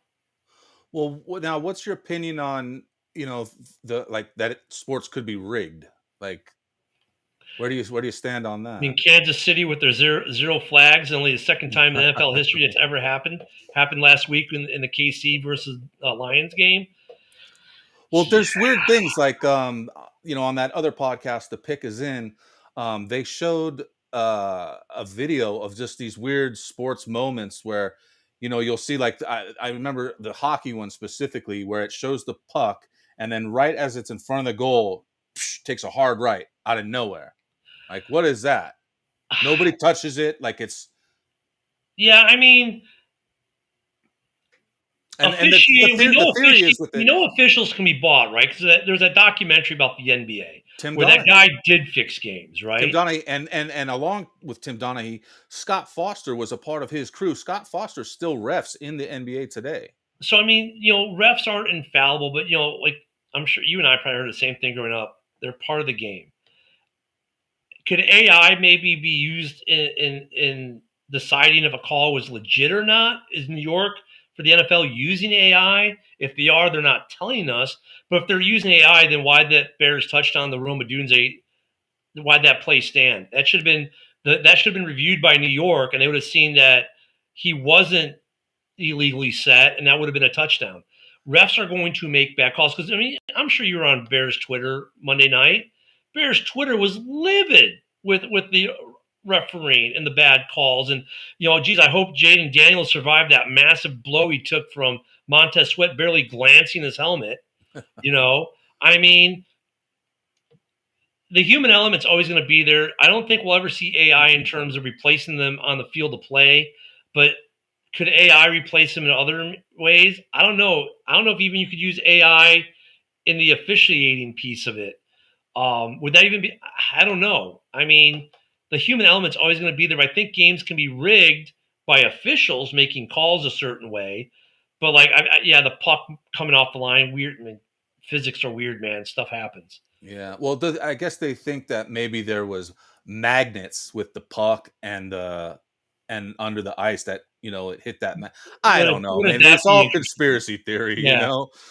Well, now what's your opinion on that sports could be rigged? Like, where do you stand on that? I mean, Kansas City with their zero flags, only the second time in NFL history that's ever happened last week in the KC versus Lions game. Well, there's weird things like on that other podcast, The Pick Is In, they showed a video of just these weird sports moments where you'll see like I remember the hockey one specifically where it shows the puck and then right as it's in front of the goal, takes a hard right out of nowhere. Like, what is that? Nobody touches it. Like it's. Yeah, I mean, And Officiating, the theory is with we it, know officials can be bought, right? Because there's a documentary about the NBA Tim where that Donaghy. guy did fix games, Tim right? Donaghy, and along with Tim Donaghy, Scott Foster was a part of his crew. Scott Foster still refs in the NBA today. So I mean, refs aren't infallible, but like I'm sure you and I probably heard the same thing growing up. They're part of the game. Could AI maybe be used in deciding if a call was legit or not? Is New York for the NFL using AI? If they are, they're not telling us. But if they're using AI, then why that Bears touchdown the Rome Odunze? Why'd that play stand? That should have been reviewed by New York, and they would have seen that he wasn't illegally set, and that would have been a touchdown. Refs are going to make bad calls because I mean I'm sure you were on Bears Twitter Monday night. Bears Twitter was livid with the refereeing and the bad calls, and geez, I hope Jaden Daniels survived that massive blow he took from Montez Sweat barely glancing his helmet. I mean, the human element's always going to be there. I don't think we'll ever see AI in terms of replacing them on the field of play, but could AI replace them in other ways? I don't know. I don't know if even you could use AI in the officiating piece of it. Would that even be? I don't know. I mean, the human element's always going to be there. But I think games can be rigged by officials making calls a certain way. But like, the puck coming off the line, weird. I mean, physics are weird, man. Stuff happens. Yeah. Well, I guess they think that maybe there was magnets with the puck and under the ice that it hit that. I don't know, man. It's all conspiracy theory,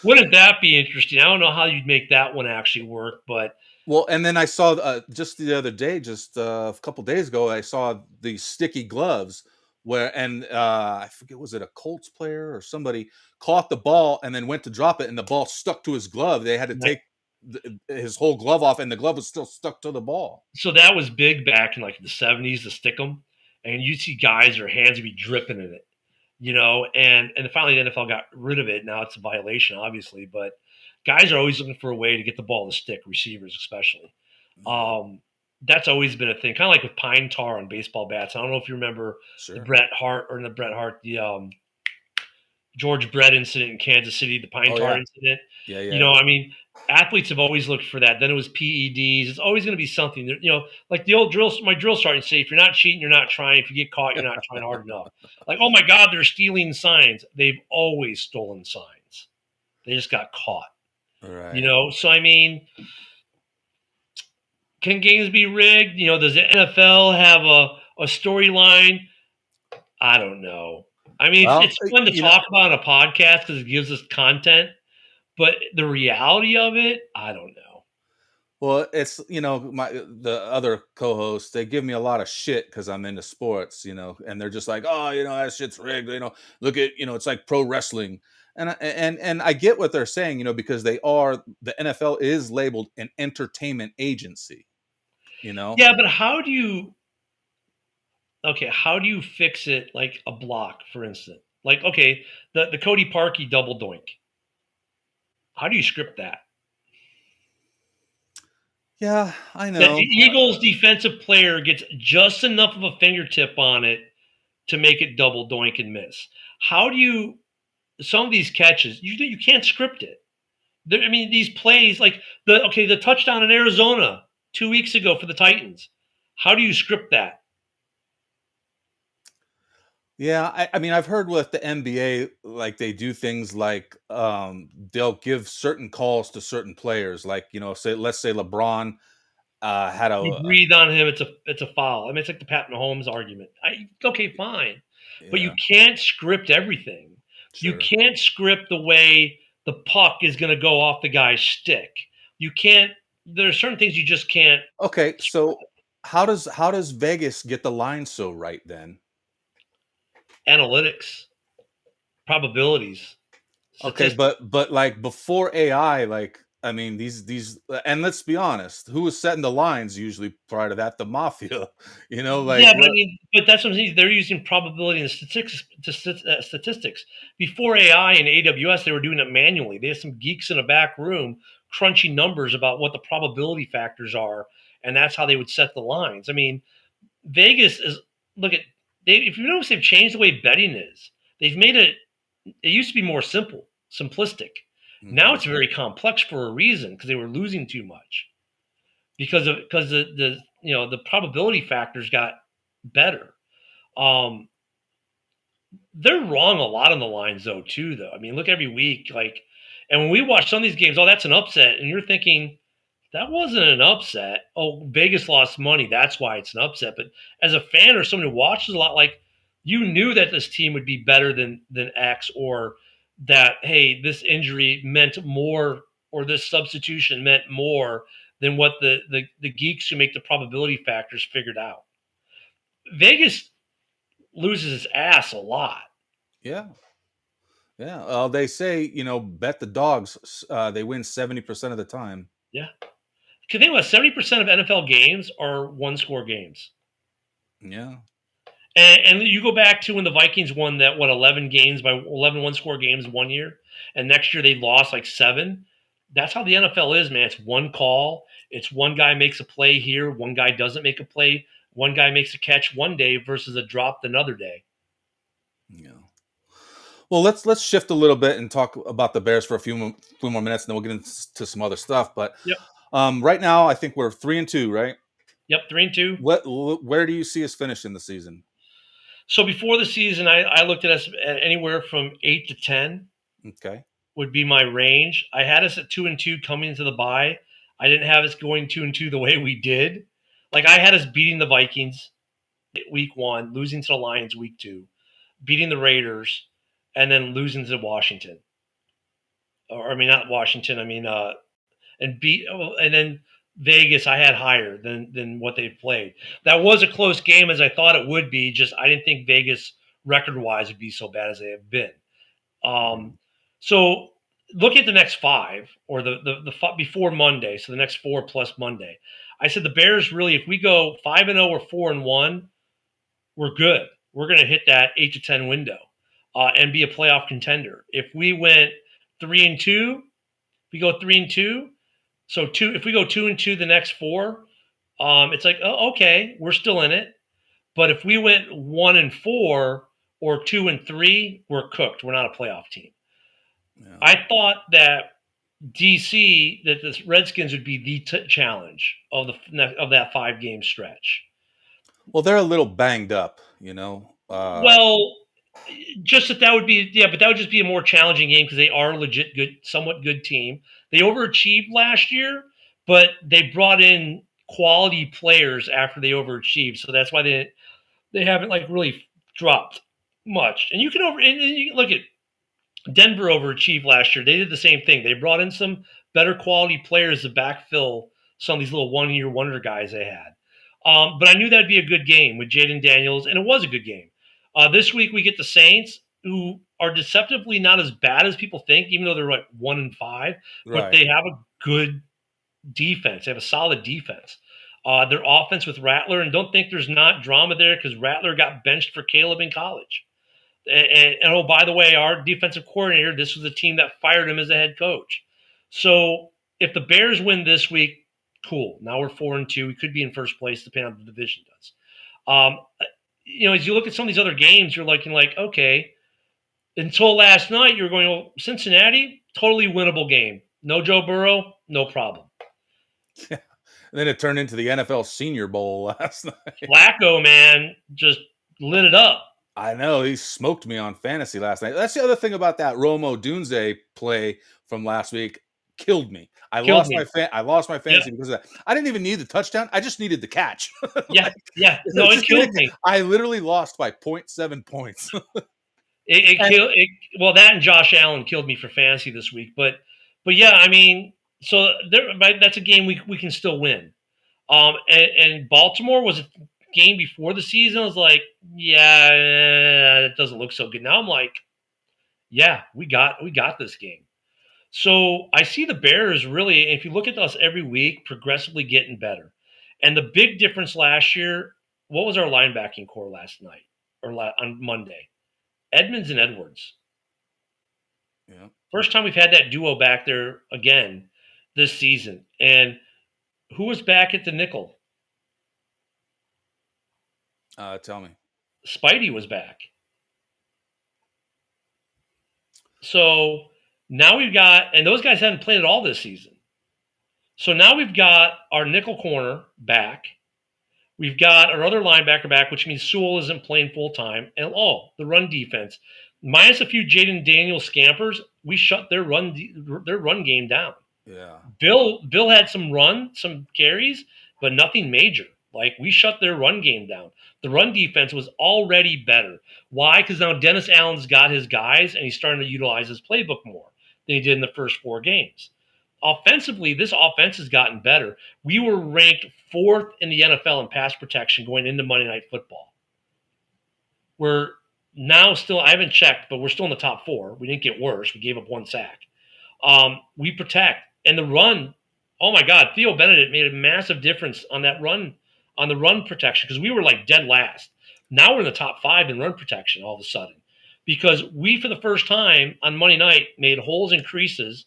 Wouldn't that be interesting? I don't know how you'd make that one actually work, but well, and then I saw just the other day, just a couple days ago, I saw the sticky gloves and I forget, was it a Colts player or somebody caught the ball and then went to drop it and the ball stuck to his glove. They had to take his whole glove off and the glove was still stuck to the ball. So that was big back in like the 70s, the stick 'em, and you see guys, their hands would be dripping in it, and finally the NFL got rid of it. Now it's a violation, obviously, but guys are always looking for a way to get the ball to stick, receivers especially. That's always been a thing, kind of like with pine tar on baseball bats. I don't know if you remember the George Brett incident in Kansas City, the pine tar incident. Yeah. I mean, athletes have always looked for that. Then it was PEDs. It's always going to be something. Like the old my drill sergeant say, if you're not cheating, you're not trying. If you get caught, you're not trying hard enough. Like, oh my God, they're stealing signs. They've always stolen signs. They just got caught. Right. So I mean, can games be rigged? Does the NFL have a storyline? I don't know. I mean, it's fun to talk about on a podcast because it gives us content, but the reality of it, I don't know. Well, it's the other co-hosts, they give me a lot of shit because I'm into sports, and they're just like, oh, that shit's rigged. Look at it's like pro wrestling. And I get what they're saying, because the NFL is labeled an entertainment agency, Yeah, but how do you fix it like a block, for instance? Like, okay, the Cody Parkey double doink. How do you script that? Yeah, I know. The Eagles defensive player gets just enough of a fingertip on it to make it double doink and miss. How do you some of these catches, you can't script it. I mean, these plays, like the touchdown in Arizona 2 weeks ago for the Titans. How do you script that? Yeah, I mean, I've heard with the NBA, like they do things like they'll give certain calls to certain players. Like, let's say LeBron had You breathe on him, it's a foul. I mean, it's like the Pat Mahomes argument. Okay, fine. Yeah. But you can't script everything. Sure. You can't script the way the puck is going to go off the guy's stick. You can't. There are certain things you just can't. Okay, so how does Vegas get the line so right then? Analytics, probabilities. Okay, but like before AI, like I mean these and let's be honest, who was setting the lines usually prior to that? The mafia, like yeah, but I mean, but that's what I'm saying. They're using probability and statistics. Before AI and AWS, they were doing it manually. They had some geeks in a back room crunching numbers about what the probability factors are, and that's how they would set the lines. I mean, Vegas is if you notice, they've changed the way betting is. They've made it it used to be more simplistic. Now Mhm. it's very complex for a reason because they were losing too much because the probability factors got better. Um, they're wrong a lot on the lines though too though. I mean, look every week and when we watch some of these games, oh, that's an upset, and you're thinking that wasn't an upset. Oh, Vegas lost money. That's why it's an upset. But as a fan or someone who watches a lot, you knew that this team would be better than X, or that hey, this injury meant more, or this substitution meant more than what the geeks who make the probability factors figured out. Vegas loses its ass a lot. Yeah. Yeah. They say, bet the dogs. They win 70% of the time. Yeah. Because think about 70% of NFL games are one score games. Yeah. And you go back to when the Vikings won that 11 games by 11 one score games one year, and next year they lost like 7. That's how the NFL is, man. It's one call. It's one guy makes a play here, one guy doesn't make a play, one guy makes a catch one day versus a drop another day. Yeah. Well, let's shift a little bit and talk about the Bears for a few more minutes, and then we'll get into some other stuff. But Yep. right now, I think we're 3-2, right? Yep, 3-2. Where do you see us finishing the season? So before the season, I looked at us at anywhere from 8 to 10. Okay. Would be my range. I had us at 2-2 coming into the bye. I didn't have us going 2-2 the way we did. Like I had us beating the Vikings week 1, losing to the Lions week 2, beating the Raiders, and then losing to Washington. Or I mean, not Washington. I mean, and then Vegas. I had higher than what they played. That was a close game as I thought it would be. Just I didn't think Vegas record wise would be so bad as they have been. So look at the next 5 or the before Monday. So the next 4 plus Monday. I said the Bears really, if we go 5-0 or 4-1, we're good. We're going to hit that 8 to 10 window and be a playoff contender. If we went 3-2, we go 3-2. So if we go 2-2 the next 4, it's like, oh, okay, we're still in it. But if we went 1-4 or 2-3, we're cooked. We're not a playoff team. Yeah. I thought that DC, that the Redskins would be the challenge of that 5-game stretch. Well, they're a little banged up, well, just that would be, but that would just be a more challenging game because they are a legit good, somewhat good team. They overachieved last year, but they brought in quality players after they overachieved, so that's why they haven't really dropped much. And you can look at Denver overachieved last year. They did the same thing. They brought in some better quality players to backfill some of these little one-year wonder guys they had. But I knew that'd be a good game with Jaden Daniels, and it was a good game. This week we get the Saints, who are deceptively not as bad as people think, even though they're 1-5. Right. But they have a good defense. They have a solid defense. Their offense with Rattler, and don't think there's not drama there because Rattler got benched for Caleb in college. And oh, by the way, our defensive coordinator, this was the team that fired him as a head coach. So if the Bears win this week, cool. Now we're 4-2. We could be in first place, depending on what the division does. As you look at some of these other games, you're looking okay. Until last night, you were going, well, Cincinnati, totally winnable game. No Joe Burrow, no problem. Yeah. And then it turned into the NFL Senior Bowl last night. Flacco, man, just lit it up. I know, he smoked me on fantasy last night. That's the other thing about that Romo Dunze play from last week. Killed me. I lost my fantasy because of that. I didn't even need the touchdown. I just needed the catch. Yeah. No, it killed me. I literally lost by 0.7 points. Well, that and Josh Allen killed me for fantasy this week. But yeah, I mean, so that's a game we can still win. And Baltimore was a game before the season. I was like, yeah, it doesn't look so good. Now I'm like, yeah, we got this game. So I see the Bears really, if you look at us every week, progressively getting better. And the big difference last year, what was our linebacking core last night or on Monday? Edmonds and Edwards. Yeah. First time we've had that duo back there again this season. And who was back at the nickel? Tell me. Spidey was back. So now we've got, and those guys haven't played at all this season. So now we've got our nickel corner back. We've got our other linebacker back, which means Sewell isn't playing full time. And the run defense, minus a few Jaden Daniels scampers, we shut their run game down. Yeah. Bill had some carries, but nothing major. Like, we shut their run game down. The run defense was already better. Why? Because now Dennis Allen's got his guys, and he's starting to utilize his playbook more than he did in the first 4 games. Offensively, this offense has gotten better. We were ranked 4th in the NFL in pass protection going into Monday Night Football. We're now still, I haven't checked, but we're still in the top 4. We didn't get worse. We gave up 1 sack. We protect. And the run, oh my God, Theo Benedict made a massive difference on that run, on the run protection, because we were like dead last. Now we're in the top 5 in run protection all of a sudden, because we, for the first time on Monday night, made holes and creases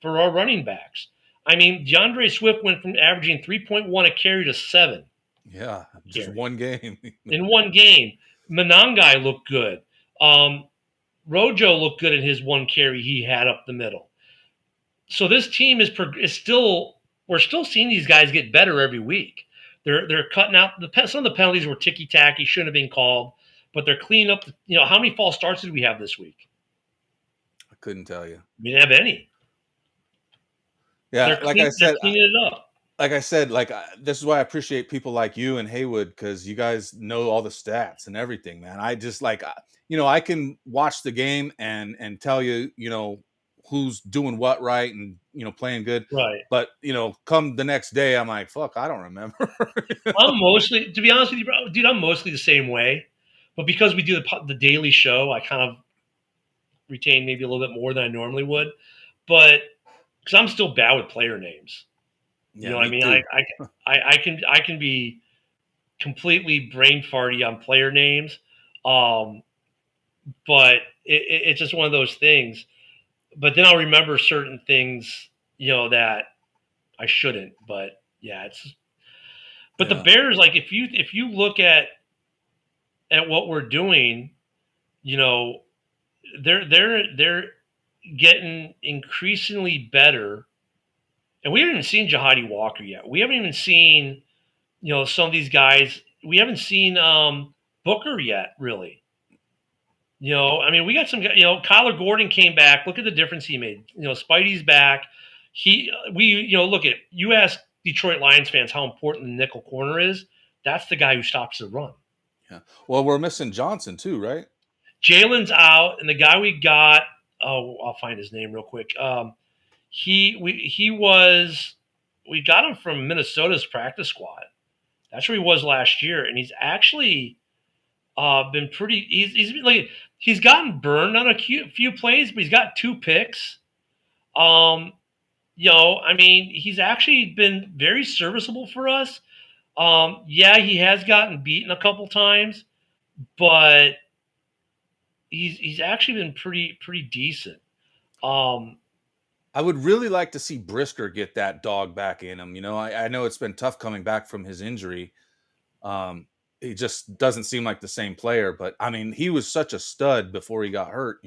for our running backs. I mean, DeAndre Swift went from averaging 3.1 a carry to 7. Yeah. Just Carry. one game. In one game. Menangai looked good. Rojo looked good in his 1 carry he had up the middle. So this team is still, we're still seeing these guys get better every week. They're cutting out some of the penalties were ticky tacky, shouldn't have been called, but they're cleaning up. How many false starts did we have this week? I couldn't tell you. We didn't have any. Yeah, They're cleaning it up. Like I said, this is why I appreciate people like you and Haywood, because you guys know all the stats and everything, man. I just I can watch the game and tell you, who's doing what right and playing good. Right. But come the next day, I'm like, fuck, I don't remember. I'm mostly, to be honest with you, bro, dude, I'm mostly the same way. But because we do the daily show, I kind of retain maybe a little bit more than I normally would. But because I'm still bad with player names. Yeah, you know what I mean? I can be completely brain farty on player names. But it's just one of those things. But then I'll remember certain things, that I shouldn't. But yeah, But the Bears, like, if you look at what we're doing, they're getting increasingly better. And we haven't even seen Jahadi Walker yet. We haven't even seen, some of these guys. We haven't seen Booker yet, really. I mean, we got some, Kyler Gordon came back. Look at the difference he made. Spidey's back. Look at, you ask Detroit Lions fans how important the nickel corner is. That's the guy who stops the run. Yeah. Well, we're missing Johnson too, right? Jalen's out, and the guy we got, I'll find his name real quick. We got him from Minnesota's practice squad. That's where he was last year, and he's actually been pretty. He's gotten burned on a few plays, but he's got 2 picks. I mean, he's actually been very serviceable for us. Yeah, he has gotten beaten a couple times, but he's actually been pretty decent. I would really like to see Brisker get that dog back in him. I know it's been tough coming back from his injury. He just doesn't seem like the same player, but I mean, he was such a stud before he got hurt,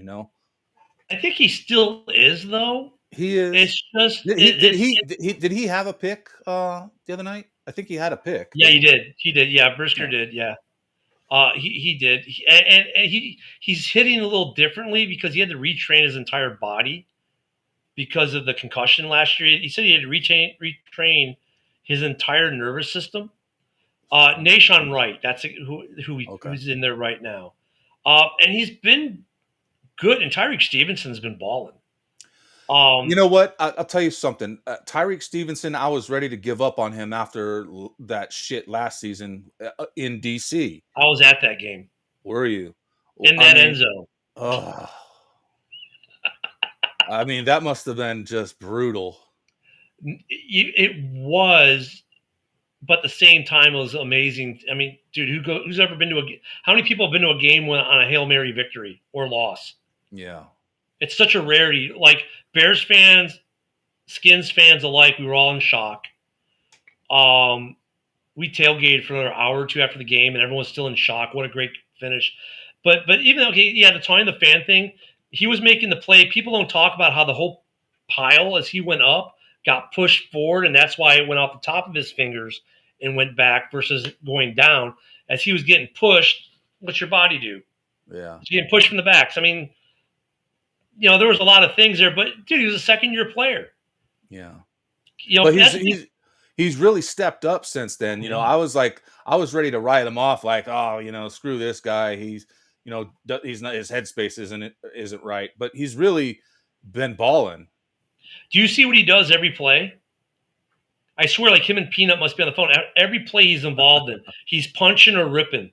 I think he still is, though. He is. It's just did he have a pick the other night? I think he had a pick. Yeah, he did. Yeah, Brisker did. Yeah, he did. And he's hitting a little differently because he had to retrain his entire body because of the concussion last year. He said he had to retrain his entire nervous system. Nahshon Wright, that's who's in there right now, and he's been good. And Tyreek Stevenson's been balling. You know what? I'll tell you something. Tyreek Stevenson, I was ready to give up on him after that shit last season in DC. I was at that game. Were you? In that end zone. Oh. I mean, that must have been just brutal. It was, but at the same time, it was amazing. I mean, dude, who's ever been to how many people have been to a game on a Hail Mary victory or loss? Yeah. It's such a rarity. Like, Bears fans, Skins fans alike, we were all in shock. We tailgated for another hour or 2 after the game, and everyone was still in shock. What a great finish. But even though, the Tony the fan thing, he was making the play. People don't talk about how the whole pile as he went up got pushed forward, and that's why it went off the top of his fingers and went back versus going down. As he was getting pushed, what's your body do? Yeah. He's getting pushed from the back. So, I mean, there was a lot of things there, but dude, he was a second-year player. Yeah. But he's really stepped up since then. Mm-hmm. I was ready to write him off like, oh, screw this guy. He's not, his headspace isn't right, but he's really been balling. Do you see what he does every play? I swear, like him and Peanut must be on the phone. Every play he's involved in, he's punching or ripping.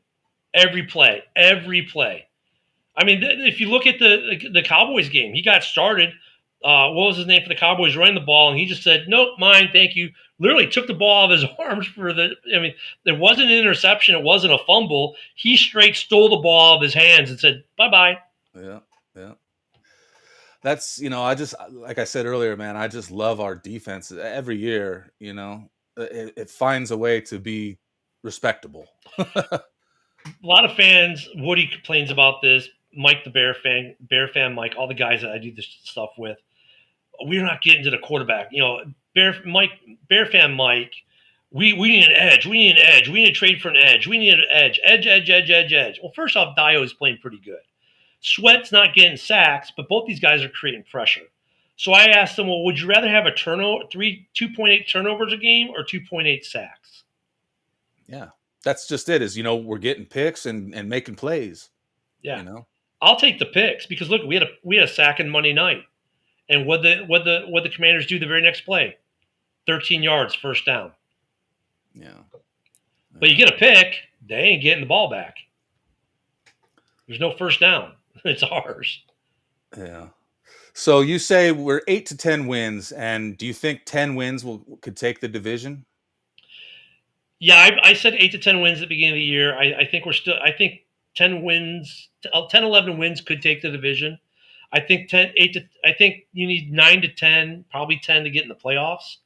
Every play. I mean, if you look at the Cowboys game, he got started. What was his name for the Cowboys? Running the ball, and he just said, "Nope, mine, thank you." Literally took the ball out of his arms there wasn't an interception, it wasn't a fumble. He straight stole the ball out of his hands and said, "Bye-bye." Yeah. That's, I just, like I said earlier, man, I just love our defense every year. It finds a way to be respectable. A lot of fans, Woody complains about this. Mike, the Bear fan Mike, all the guys that I do this stuff with, we're not getting to the quarterback. Bear fan Mike, we need an edge. We need an edge. We need to trade for an edge. We need an edge. Edge. Well, first off, Dio is playing pretty good. Sweat's not getting sacks, but both these guys are creating pressure. So I asked them, well, would you rather have a 2.8 turnovers a game or 2.8 sacks? Yeah, that's just it. Is we're getting picks and making plays. Yeah, I'll take the picks because look, we had a sack in Monday night, and what the Commanders do the very next play, 13 yards, first down. Yeah, but you get a pick, they ain't getting the ball back. There's no first down. It's ours. Yeah. So you say we're 8 to 10 wins, and do you think 10 wins could take the division? Yeah, I said 8 to 10 wins at the beginning of the year. I think 10 wins, 10, 11 wins could take the division. I think I think you need 9 to 10, probably 10 to get in the playoffs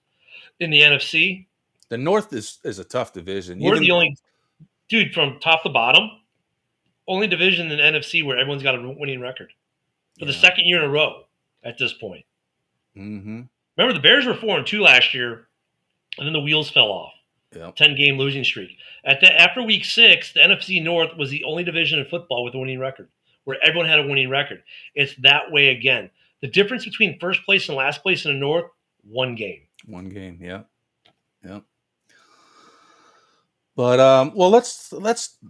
in the NFC. The North is a tough division. We're the only dude from top to bottom. Only division in the NFC where everyone's got a winning record for the second year in a row at this point. Mm-hmm. Remember, the Bears were 4-2 last year, and then the wheels fell off. Yep. 10-game losing streak. After week 6, the NFC North was the only division in football with a winning record, where everyone had a winning record. It's that way again. The difference between first place and last place in the North, one game. One game, yeah. But let's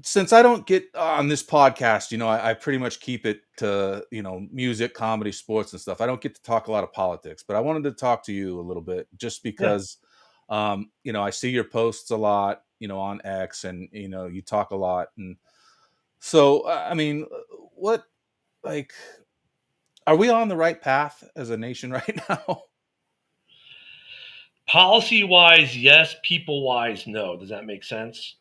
since I don't get on this podcast, I pretty much keep it to music, comedy, sports, and stuff. I don't get to talk a lot of politics, but I wanted to talk to you a little bit just because, I see your posts a lot, on X, and you talk a lot, and so I mean, are we on the right path as a nation right now? Policy-wise, yes. People-wise, no. Does that make sense?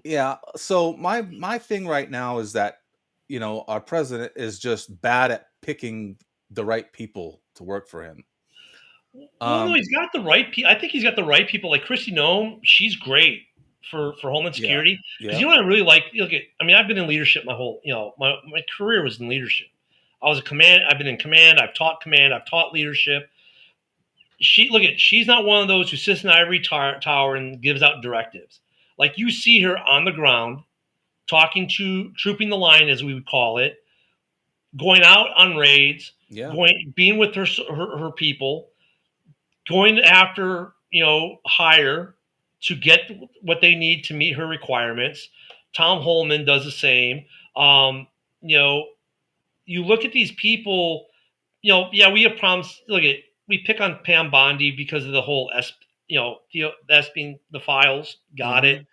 Yeah. So my thing right now is that, our president is just bad at picking the right people to work for him. Well, no, he's got the right people. I think he's got the right people. Like Kristi Noem, she's great for Homeland Security. Because you know what I really like? I've been in leadership my whole, my career was in leadership. I've been in command. I've taught leadership. She's not one of those who sits in the ivory tower and gives out directives. Like you see her on the ground, trooping the line, as we would call it, going out on raids, being with her people, going after, hire to get what they need to meet her requirements. Tom Holman does the same. You look at these people, we have problems. We pick on Pam Bondi because of the whole being the files. Got it.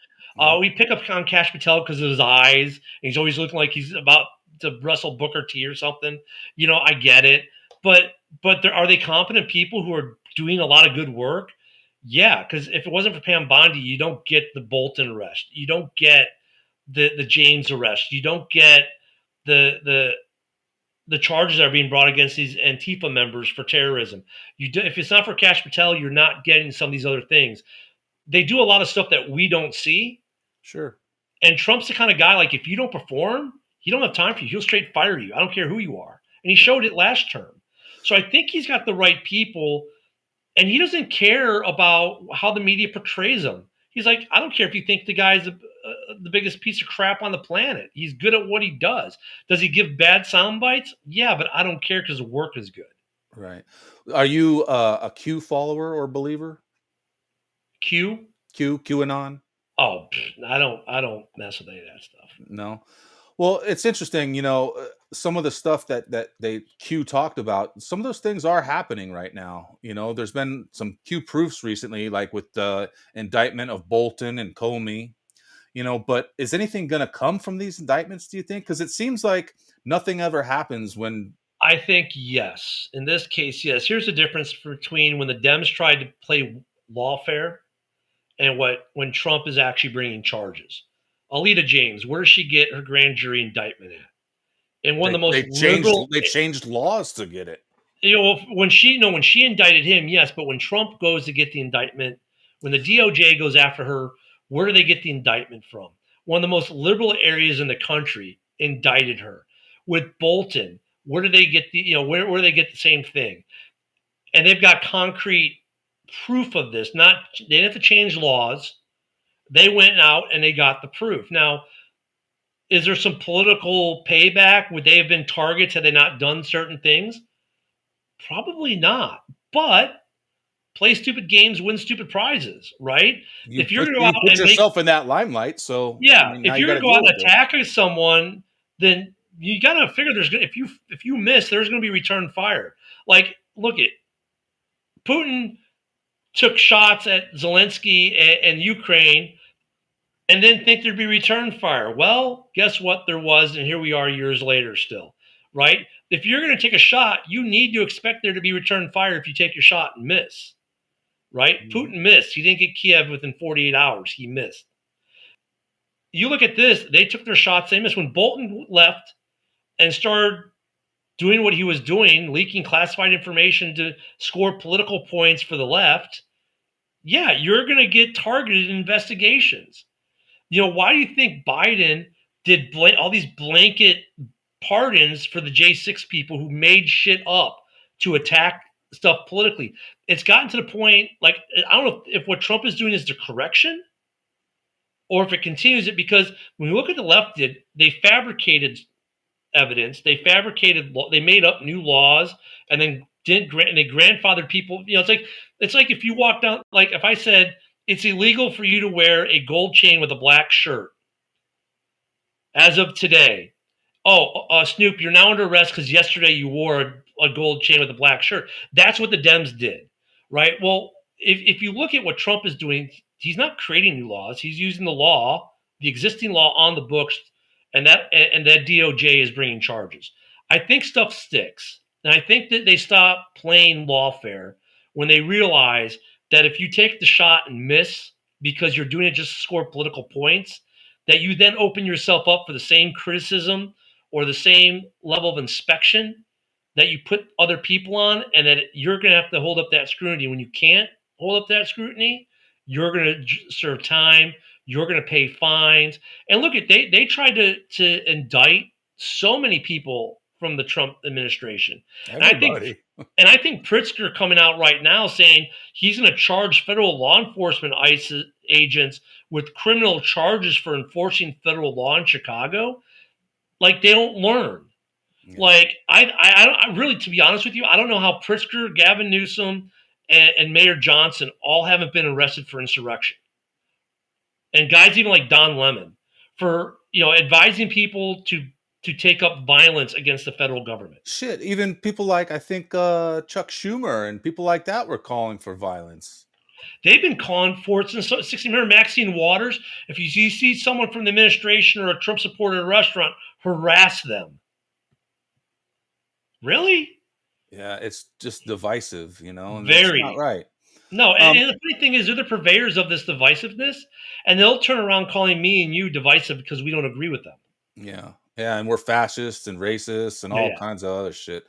We pick up on Kash Patel because of his eyes. And he's always looking like he's about to wrestle Booker T or something. I get it. But are they competent people who are doing a lot of good work? Yeah, because if it wasn't for Pam Bondi, you don't get the Bolton arrest. You don't get the James arrest. You don't get the charges that are being brought against these Antifa members for terrorism. If it's not for Kash Patel, you're not getting some of these other things. They do a lot of stuff that we don't see. Sure. And Trump's the kind of guy, like, if you don't perform, he don't have time for you. He'll straight fire you. I don't care who you are. and he showed it last term. So I think he's got the right people, and he doesn't care about how the media portrays him. He's like, I don't care if you think the guy's the biggest piece of crap on the planet. He's good at what he does. Does he give bad sound bites? Yeah, but I don't care because the work is good. Right. Are you a Q follower or believer? Q? QAnon? Oh, I don't mess with any of that stuff. No. Well, it's interesting, some of the stuff that they Q talked about, some of those things are happening right now. There's been some Q proofs recently, like with the indictment of Bolton and Comey. But is anything going to come from these indictments, do you think? Because it seems like nothing ever happens when. I think yes. In this case, yes. Here's the difference between when the Dems tried to play lawfare and when Trump is actually bringing charges. Alita James, where does she get her grand jury indictment at? And one of the most liberal. They changed laws to get it. When she indicted him, yes, but when Trump goes to get the indictment, when the DOJ goes after her, where do they get the indictment from? One of the most liberal areas in the country indicted her. With Bolton, where do they get where do they get the same thing? And they've got concrete proof of this. They didn't have to change laws. They went out and they got the proof. Now, is there some political payback? Would they have been targets had they not done certain things? Probably not. But play stupid games, win stupid prizes, right? If you're going to go out put and yourself in that limelight, so yeah, if you're going to go out and attack someone, then you got to figure if you miss, there's going to be return fire. Like, look at Putin took shots at Zelensky and Ukraine, and then think there'd be return fire. Well, guess what? There was, and here we are years later still, right? If you're going to take a shot, you need to expect there to be return fire if you take your shot and miss, right? Mm-hmm. Putin missed. He didn't get Kiev within 48 hours. He missed. You look at this, they took their shots, they missed. When Bolton left and started doing what he was doing, leaking classified information to score political points for the left, yeah, you're going to get targeted investigations. Why do you think Biden did all these blanket pardons for the J6 people who made shit up to attack stuff politically? It's gotten to the point, like, I don't know if what Trump is doing is the correction or if it continues it, because when you look at the left they fabricated evidence, they made up new laws, and then they grandfathered people. It's like if you walk down, like if I said it's illegal for you to wear a gold chain with a black shirt as of today. Oh, Snoop, you're now under arrest because yesterday you wore a gold chain with a black shirt. That's what the Dems did, right? Well, if you look at what Trump is doing, he's not creating new laws. He's using the existing law on the books, and that DOJ is bringing charges. I think stuff sticks, and I think that they stop playing lawfare when they realize that if you take the shot and miss because you're doing it just to score political points, that you then open yourself up for the same criticism or the same level of inspection that you put other people on, and that you're going to have to hold up that scrutiny. When you can't hold up that scrutiny, you're going to serve time, you're going to pay fines. And look, they tried to indict so many people from the Trump administration. Everybody. And I think Pritzker coming out right now saying he's going to charge federal law enforcement ICE agents with criminal charges for enforcing federal law in Chicago, like they don't learn. Yeah. Like I really, to be honest with you, I don't know how Pritzker, Gavin Newsom, and Mayor Johnson all haven't been arrested for insurrection. And guys even like Don Lemon for advising people to take up violence against the federal government. Shit, even people like, I think, Chuck Schumer and people like that were calling for violence. They've been calling for it since 60. Remember Maxine Waters? If you see someone from the administration or a Trump supporter at a restaurant, harass them. Really? Yeah, it's just divisive, and very. that's not right. No, and the funny thing is they're the purveyors of this divisiveness, and they'll turn around calling me and you divisive because we don't agree with them. Yeah. Yeah, and we're fascists and racists and all kinds of other shit.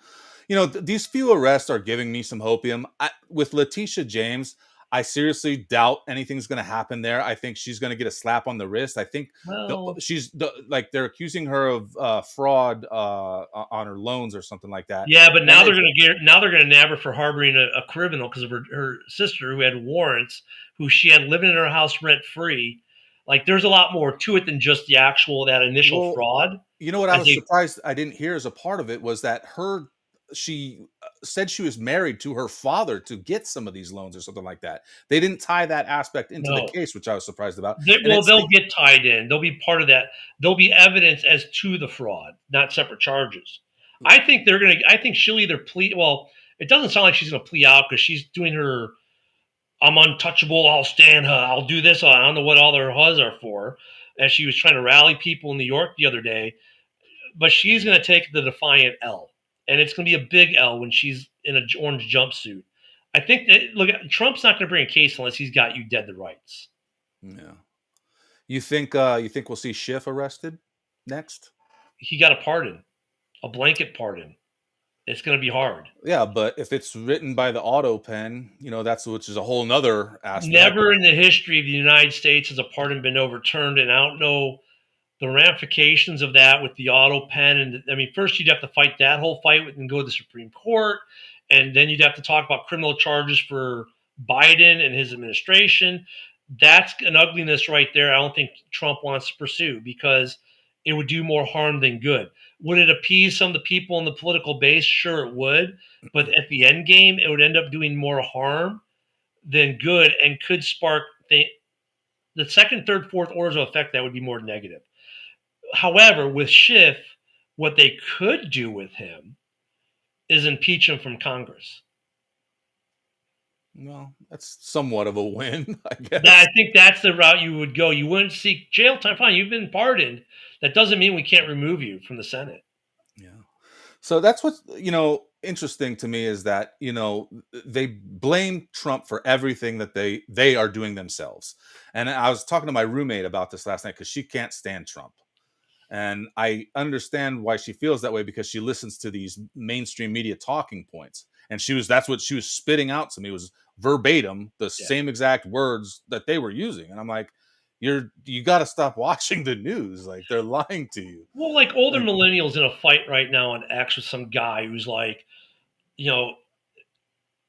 These few arrests are giving me some hopium. With Letitia James, I seriously doubt anything's going to happen there. I think she's going to get a slap on the wrist. I think Well, like they're accusing her of fraud on her loans or something like that. yeah, but now And they're going to nab her for harboring a criminal because of her sister who had warrants, who she had living in her house rent free. Like, there's a lot more to it than just that initial Well, fraud. you know what I I was think surprised I didn't hear as a part of it was that she said she was married to her father to get some of these loans or something like that. They didn't tie that aspect into the no. case, which I was surprised about. And Well, it's they'll get tied in. They'll be part of that. There'll be evidence as to the fraud, not separate charges. I think they're gonna. I think she'll either plea. Well, it doesn't sound like she's gonna plea out because she's doing her. I'm untouchable. I'll stand her. I'll do this. I don't know what all their hu's are for. As she was trying to rally people in New York the other day, but she's gonna take the defiant L, and it's gonna be a big L when she's in an orange jumpsuit. I think that Trump's not gonna bring a case unless he's got you dead to rights. yeah. You think we'll see Schiff arrested next? He got a pardon, a blanket pardon. It's going to be hard. Yeah, but if it's written by the auto pen, which is a whole nother aspect. Never in the history of the United States has a pardon been overturned, and I don't know the ramifications of that with the auto pen. And I mean, first you'd have to fight that whole fight and go to the Supreme Court, and then you'd have to talk about criminal charges for Biden and his administration. That's an ugliness right there. I don't think Trump wants to pursue because it would do more harm than good. Would it appease some of the people in the political base? Sure, it would. But at the end game, it would end up doing more harm than good and could spark the second, third, fourth orders of effect that would be more negative. However, with Schiff, what they could do with him is impeach him from Congress. Well, that's somewhat of a win, I guess. I think that's the route you would go. You wouldn't seek jail time. Fine, you've been pardoned. That doesn't mean we can't remove you from the Senate. Yeah. So that's what's interesting to me is that they blame Trump for everything that they are doing themselves. And I was talking to my roommate about this last night because she can't stand Trump. And I understand why she feels that way because she listens to these mainstream media talking points. And that's what she was spitting out to me was verbatim the same exact words that they were using. And I'm like, you got to stop watching the news. Like, they're lying to you. Well, like older millennials in a fight right now on X with some guy who's like,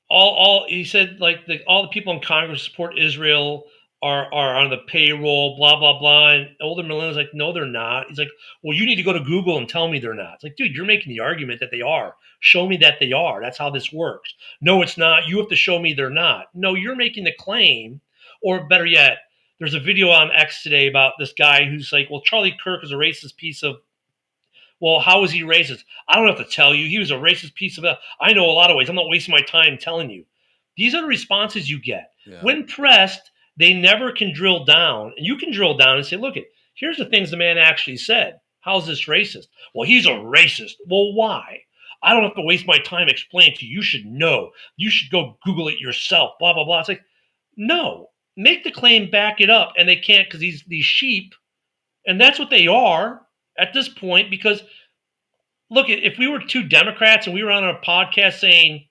all he said, like all the people in Congress support Israel are on the payroll, blah, blah, blah. And older millennials like, no, they're not. He's like, well, you need to go to Google and tell me they're not. It's like, dude, you're making the argument that they are. Show me that they are. That's how this works. No, it's not. You have to show me they're not. No, you're making the claim. Or better yet, there's a video on X today about this guy who's like, well, Charlie Kirk is a racist piece of, well, how is he racist? I don't have to tell you. He was a racist piece of, I know a lot of ways. I'm not wasting my time telling you. These are the responses you get. Yeah. When pressed, they never can drill down. And you can drill down and say, look, here's the things the man actually said. How's this racist? Well, he's a racist. Well, why? I don't have to waste my time explaining to you. You should know. You should go Google it yourself, blah, blah, blah. It's like, no. Make the claim, back it up. And they can't because these sheep, and that's what they are at this point. Because, look, if we were two Democrats and we were on a podcast saying,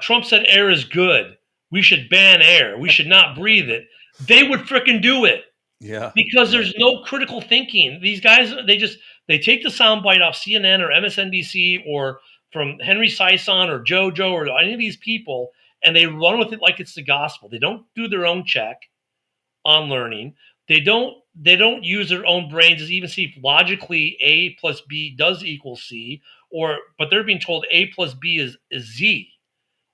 Trump said air is good. We should ban air. We should not breathe it. They would frickin' do it. Yeah. Because there's no critical thinking. These guys, they take the soundbite off CNN or MSNBC or from Henry Sison or JoJo or any of these people, and they run with it like it's the gospel. They don't do their own check on learning. They don't use their own brains to even see if logically A plus B does equal C, but they're being told A plus B is Z.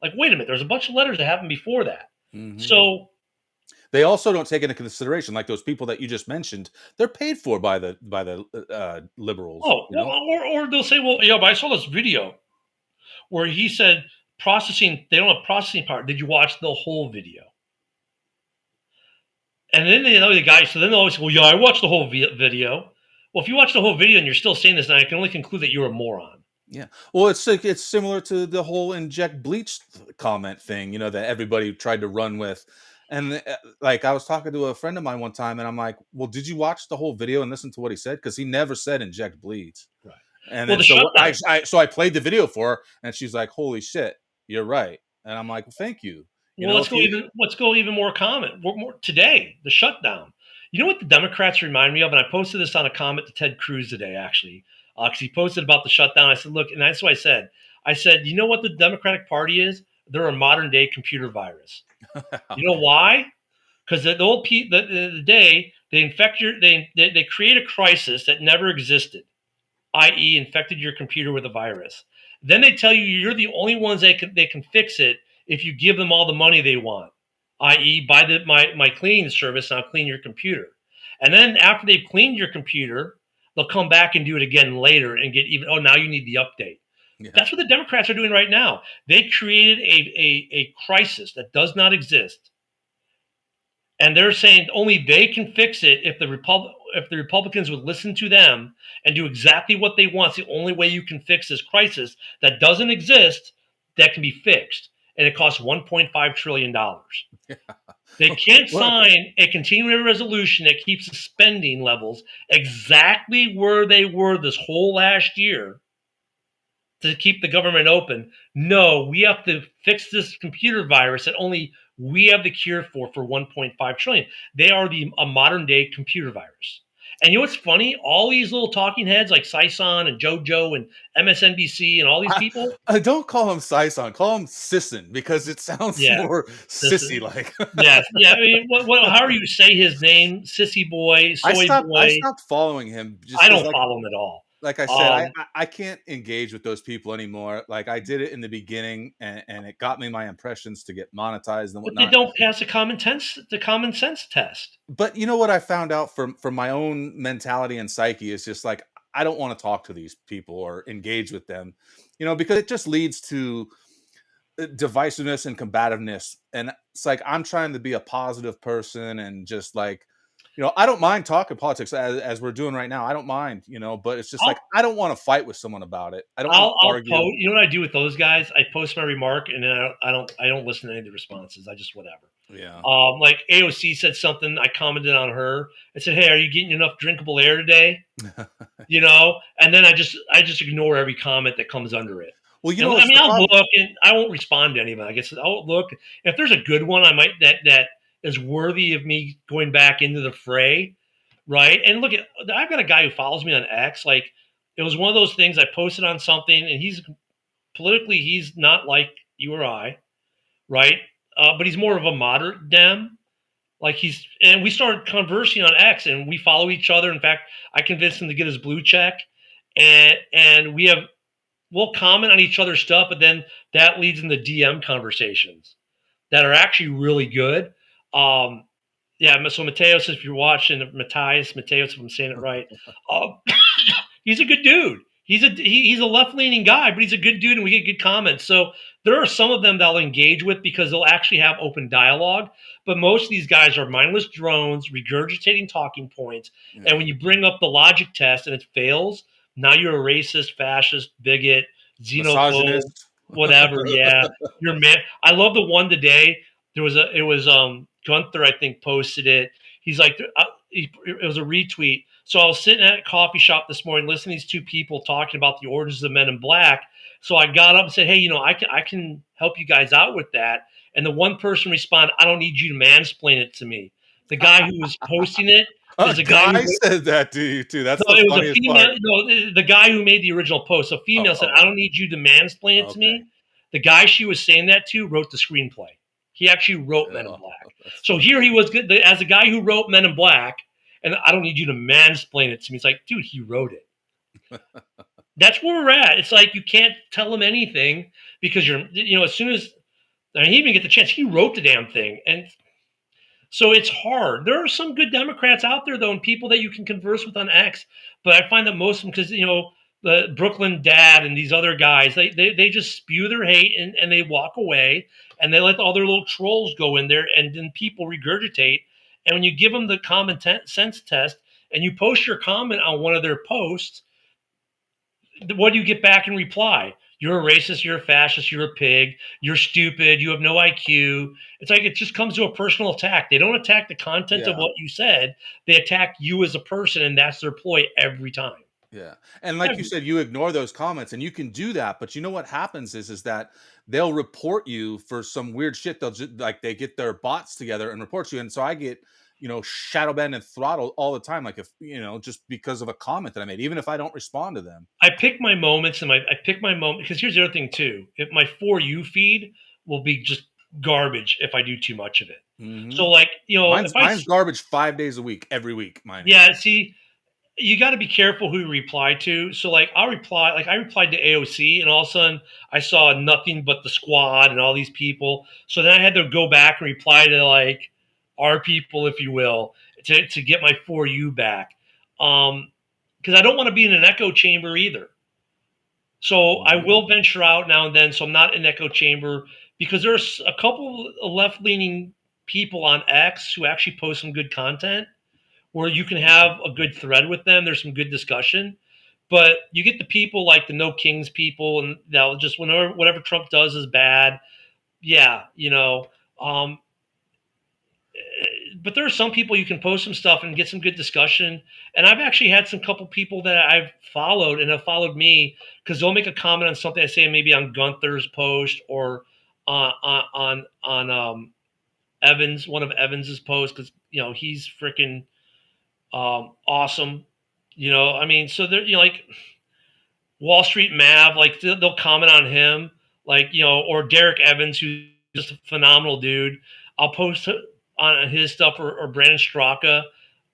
Like, wait a minute, there's a bunch of letters that happened before that. Mm-hmm. So they also don't take into consideration, like those people that you just mentioned, they're paid for by the liberals. Oh, or they'll say, well, yeah, but I saw this video where he said processing, they don't have processing power. Did you watch the whole video? And then they know the guy, so then they'll always say, well, yeah, I watched the whole video. Well, if you watch the whole video and you're still saying this, then I can only conclude that you're a moron. Yeah. Well, it's similar to the whole inject bleach comment thing, that everybody tried to run with. And like, I was talking to a friend of mine one time and I'm like, well, did you watch the whole video and listen to what he said? Because he never said inject bleach. Right. And then, so I played the video for her and she's like, holy shit, you're right. And I'm like, well, thank you. You Well, know, if you let's go even more common. More today, the shutdown. You know what the Democrats remind me of, and I posted this on a comment to Ted Cruz today, actually, because he posted about the shutdown. I said, look, and that's what I said. I said, you know what the Democratic Party is? They're a modern day computer virus. You know why? Because the old the day they infect they create a crisis that never existed, i.e., infected your computer with a virus. Then they tell you you're the only ones they can fix it if you give them all the money they want, i.e., buy my cleaning service and I'll clean your computer. And then after they've cleaned your computer, they'll come back and do it again later and get even. Oh, now you need the update. yeah. That's what the Democrats are doing right now. They created a crisis that does not exist, and they're saying only they can fix it if the Republicans would listen to them and do exactly what they want. It's the only way you can fix this crisis that doesn't exist that can be fixed, and it costs $1.5 trillion. They can't Well, sign a continuing resolution that keeps the spending levels exactly where they were this whole last year to keep the government open. No, we have to fix this computer virus that only we have the cure for 1.5 trillion. They are a modern day computer virus. And you know what's funny? All these little talking heads like Sison and JoJo and MSNBC and all these people. I don't call him Sison, call him Sisson because it sounds Yeah, more sissy like. yes, yeah. I mean, however you say his name, Sissy Boy, Soy I Boy. stopped following him just I 'cause, don't follow him at all. like I said, Um, I can't engage with those people anymore. Like I did it in the beginning, and it got me my impressions to get monetized and but they whatnot. don't pass the common sense test. But you know what I found out from my own mentality and psyche is just like I don't want to talk to these people or engage with them, because it just leads to divisiveness and combativeness. And it's like I'm trying to be a positive person and just like, I don't mind talking politics as we're doing right now. I don't mind, but it's just like I'll I don't want to fight with someone about it. I don't want to I'll argue. post. You know what I do with those guys? I post my remark, and then I don't listen to any of the responses. I just whatever. Yeah. Like AOC said something. I commented on her. I said, "Hey, are you getting enough drinkable air today?" And then I just ignore every comment that comes under it. Well, I mean, I'll look and I won't respond to any of them. I guess I'll look if there's a good one. I might that is worthy of me going back into the fray, right? And look at I've got a guy who follows me on X. Like it was one of those things I posted on something, and he's not like you or I, right? But he's more of a moderate Dem. Like and we started conversing on X, and we follow each other. In fact, I convinced him to get his blue check, and we'll comment on each other's stuff, but then that leads into DM conversations that are actually really good. Yeah, so Mateos, if you're watching, Mateos, if I'm saying it right, he's a good dude. He's a left-leaning guy, but he's a good dude, and we get good comments. So there are some of them that I'll engage with because they'll actually have open dialogue. But most of these guys are mindless drones, regurgitating talking points. Yeah. And when you bring up the logic test and it fails, now you're a racist, fascist, bigot, xenophobe, misogynist. Whatever. Yeah, you're man. I love the one today. It was Gunther, I think, posted it. He's like, it was a retweet. So I was sitting at a coffee shop this morning, listening to these two people talking about the origins of Men in Black. So I got up and said, hey, I can help you guys out with that. And the one person responded, I don't need you to mansplain it to me. The guy who was posting it is a guy who said that to you too. That's so the it was a funniest female. part. No, the guy who made the original post. So female said, I don't need you to mansplain it to me. The guy she was saying that to wrote the screenplay. He actually wrote Men in Black. So here he was good as a guy who wrote Men in Black, and I don't need you to mansplain it to me. It's like, dude, he wrote it. That's where we're at. It's like you can't tell him anything because as soon as he even get the chance, he wrote the damn thing. And so it's hard. There are some good Democrats out there, though, and people that you can converse with on X. But I find that most of them, because, the Brooklyn Dad and these other guys, they just spew their hate and they walk away and they let all their little trolls go in there and then people regurgitate. And when you give them the common sense test and you post your comment on one of their posts, what do you get back in reply? You're a racist, you're a fascist, you're a pig, you're stupid, you have no IQ. It's like it just comes to a personal attack. They don't attack the content of what you said. They attack you as a person, and that's their ploy every time. Yeah. And like you said, you ignore those comments and you can do that, but you know what happens is that they'll report you for some weird shit. They'll just like they get their bots together and report you. And so I get, shadow banned and throttled all the time. Like if, just because of a comment that I made, even if I don't respond to them. I pick my moments and I pick my moment because here's the other thing too. If my For You feed will be just garbage if I do too much of it. So Mhm. like, Mine's garbage 5 days a week, every week. Mine is. yeah, see, you got to be careful who you reply to. So like I replied to AOC and all of a sudden I saw nothing but the squad and all these people. So then I had to go back and reply to like our people, if you will, to get my For You back. Because I don't want to be in an echo chamber either. So I Mhm. will venture out now and then. So I'm not in an echo chamber because there's a couple of left leaning people on X who actually post some good content where you can have a good thread with them. There's some good discussion, but you get the people like the No Kings people, and they'll just whatever Trump does is bad. Yeah, Um, but there are some people you can post some stuff and get some good discussion. And I've actually had some couple people that I've followed and have followed me because they'll make a comment on something I say maybe on Gunther's post or on Evans, one of Evans's posts because he's freaking awesome. I mean, so they're like Wall Street Mav, like they'll comment on him, like or Derek Evans, who's just a phenomenal dude. I'll post on his stuff or Brandon Straka.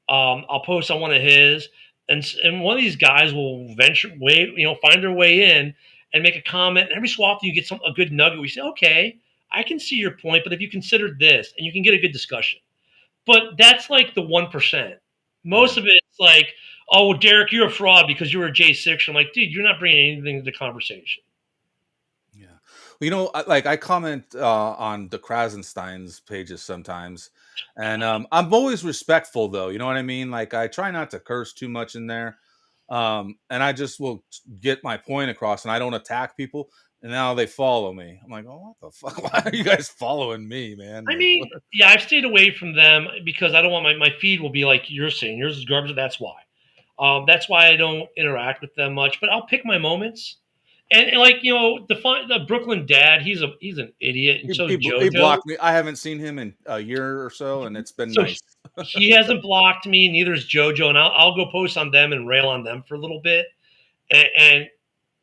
I'll post on one of his, and one of these guys will find their way in and make a comment. And every so often you get a good nugget. We say, okay, I can see your point, but if you considered this, and you can get a good discussion. But that's like the 1%. Most Yeah. of it's like, oh, well, Derek, you're a fraud because you were a J6. I'm like, dude, you're not bringing anything to the conversation. Yeah. Well, I comment on the Krasenstein's pages sometimes, and I'm always respectful, though. You know what I mean? Like I try not to curse too much in there, and I just will get my point across, and I don't attack people. And now they follow me. I'm like, oh, what the fuck? Why are you guys following me, man? I Like, mean, yeah, I've stayed away from them because I don't want my feed will be like you're saying. Yours is garbage. That's why. That's why I don't interact with them much. But I'll pick my moments. And like the Brooklyn dad, he's an idiot, and so is he JoJo. blocked me. I haven't seen him in a year or so, and it's been So nice. he hasn't blocked me. Neither is JoJo, and I'll go post on them and rail on them for a little bit.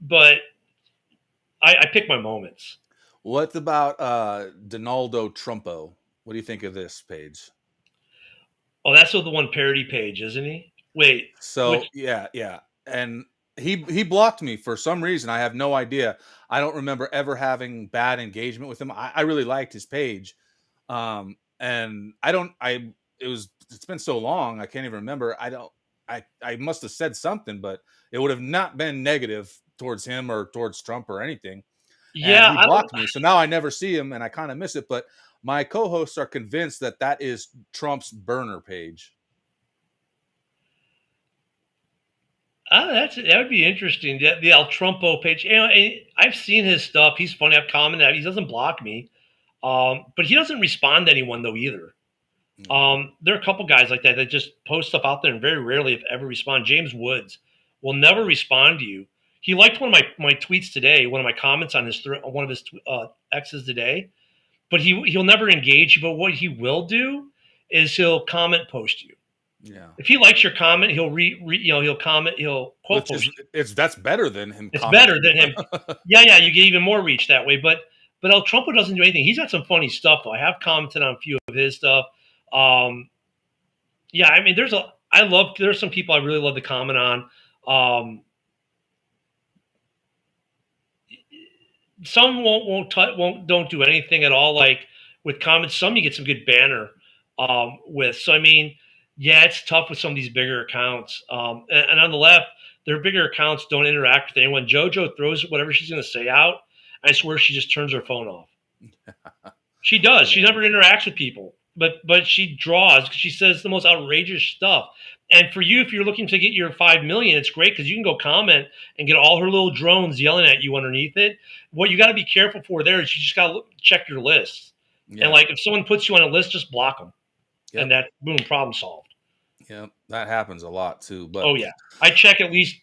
But I pick my moments. What about Donaldo Trumpo? What do you think of this page? Oh, that's the one parody page, isn't he? Wait, So which? yeah, and he blocked me for some reason. I have no idea. I don't remember ever having bad engagement with him. I really liked his page, and I don't. I it's been so long. I can't even remember. I don't. I must have said something, but it would have not been negative towards him or towards Trump or anything. And Yeah, he I don't. blocked me, so now I never see him, and I kind of miss it. But my co-hosts are convinced that that is Trump's burner page. That would be interesting. The El Trumpo page. And I've seen his stuff. He's funny. I've commented. He doesn't block me, but he doesn't respond to anyone though either. There are a couple guys like that just post stuff out there and very rarely, if ever, respond. James Woods will never respond to you. He liked one of my tweets today, one of my comments on one of his X's today, but he'll never engage you. But what he will do is he'll comment post you. Yeah. If he likes your comment, he'll comment, he'll quote Which post you. that's better than him It's better commenting. than him. Yeah, you get even more reach that way. But El Trumpo doesn't do anything. He's got some funny stuff though. I have commented on a few of his stuff. Yeah, I mean, there's some people I really love to comment on. Some don't do anything at all. Like with comments, some you get some good banner with. So I mean, yeah, it's tough with some of these bigger accounts. And on the left, their bigger accounts don't interact with anyone. JoJo throws whatever she's going to say out. I swear she just turns her phone off. She does. She Yeah. never interacts with people, but she draws. She says the most outrageous stuff. And for you, if you're looking to get your 5 million, it's great because you can go comment and get all her little drones yelling at you underneath it. What you got to be careful for there is you just got to check your list. Yeah. And like if someone puts you on a list, just block them, Yep. and that boom, problem solved. Yeah, that happens a lot too. But Oh yeah, I check at least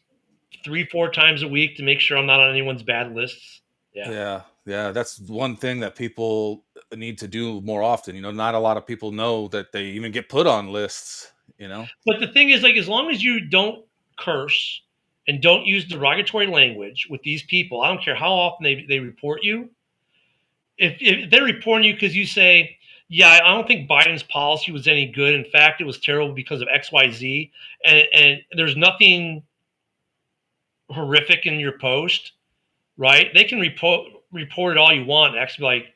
3-4 times a week to make sure I'm not on anyone's bad lists. Yeah. That's one thing that people need to do more often. Not a lot of people know that they even get put on lists. But the thing is, like, as long as you don't curse and don't use derogatory language with these people, I don't care how often they report you. If they're reporting you because you say, yeah, I don't think Biden's policy was any good. In fact, it was terrible because of XYZ, and there's nothing horrific in your post, right? They can report it all you want and actually be like,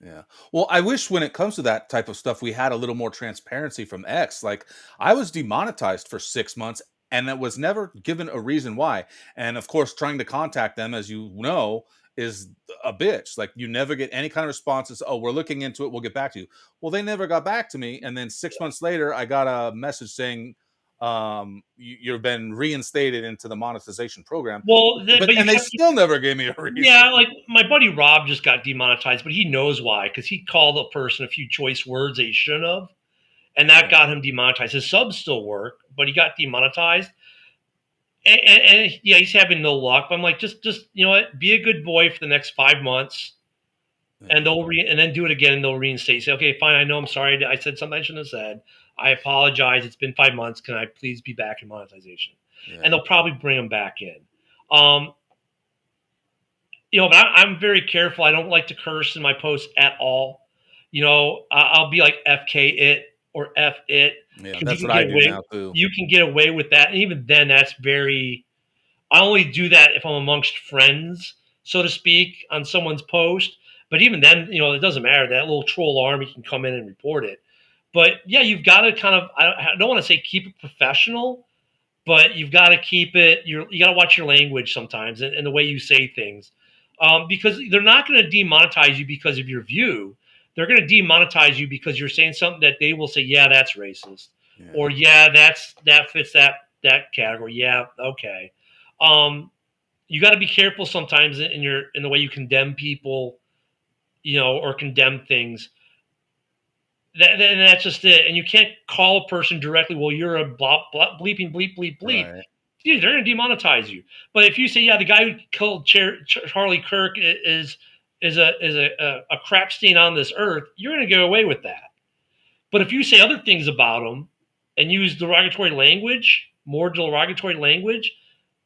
Yeah. Well, I wish when it comes to that type of stuff, we had a little more transparency from X. Like, I was demonetized for 6 months and that was never given a reason why. And of course, trying to contact them, as you know, is a bitch. Like, you never get any kind of responses. Oh, we're looking into it. We'll get back to you. Well, they never got back to me. And then 6 months later, I got a message saying, you've been reinstated into the monetization program. well, But but you and they can't. still never gave me a reason. Yeah, like my buddy Rob just got demonetized, but he knows why because he called a person a few choice words that he shouldn't have, and that got him demonetized. His subs still work, but he got demonetized. And yeah, he's having no luck. But I'm like, just you know what? Be a good boy for the next 5 months, and and then do it again, and they'll reinstate. Say, okay, fine. I know. I'm sorry. I said something I shouldn't have said. I apologize. It's been 5 months. Can I please be back in monetization? Yeah. And they'll probably bring him back in. But I'm very careful. I don't like to curse in my posts at all. I'll be like FK it or F it. Yeah, 'Cause that's you what can I get do away- now too. You can get away with that. And even then, that's very. I only do that if I'm amongst friends, so to speak, on someone's post. But even then, it doesn't matter. That little troll army can come in and report it. But yeah, you've got to kind of. I don't want to say keep it professional, but you've got to keep it. You got to watch your language sometimes and the way you say things, because they're not going to demonetize you because of your view. They're going to demonetize you because you're saying something that they will say, yeah, that's racist, Yeah. or yeah, that fits that category. Yeah, okay. You got to be careful sometimes in the way you condemn people, or condemn things. That's just it. And you can't call a person directly. Well, you're a bleeping bleep bleep bleep. Right. Dude, they're going to demonetize you. But if you say, yeah, the guy who killed Charlie Kirk is a crap stain on this earth, you're going to go away with that. But if you say other things about him and use derogatory language, more derogatory language,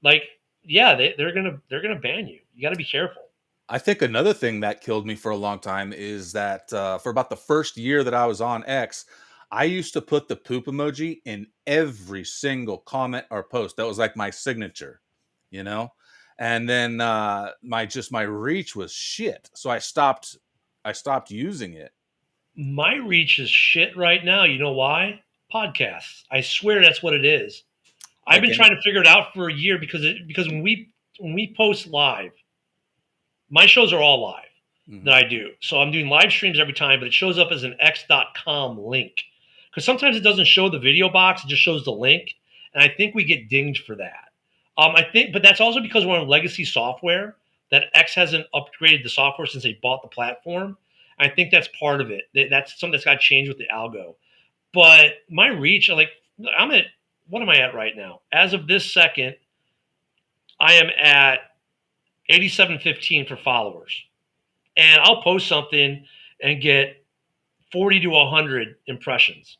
like, yeah, they're gonna ban you. You got to be careful. I think another thing that killed me for a long time is that for about the first year that I was on X, I used to put the poop emoji in every single comment or post. That was like my signature, And then my reach was shit, so I stopped using it. My reach is shit right now. You know why? Podcasts. I swear that's what it is. I've been trying to figure it out for a year because when we post live, my shows are all live that I do. So I'm doing live streams every time, but it shows up as an x.com link. Because sometimes it doesn't show the video box, it just shows the link. And I think we get dinged for that. But that's also because we're on legacy software, that X hasn't upgraded the software since they bought the platform. I think that's part of it. That's something that's got to change with the algo. But my reach, what am I at right now? As of this second, I am at 8715 for followers. And I'll post something and get 40 to 100 impressions.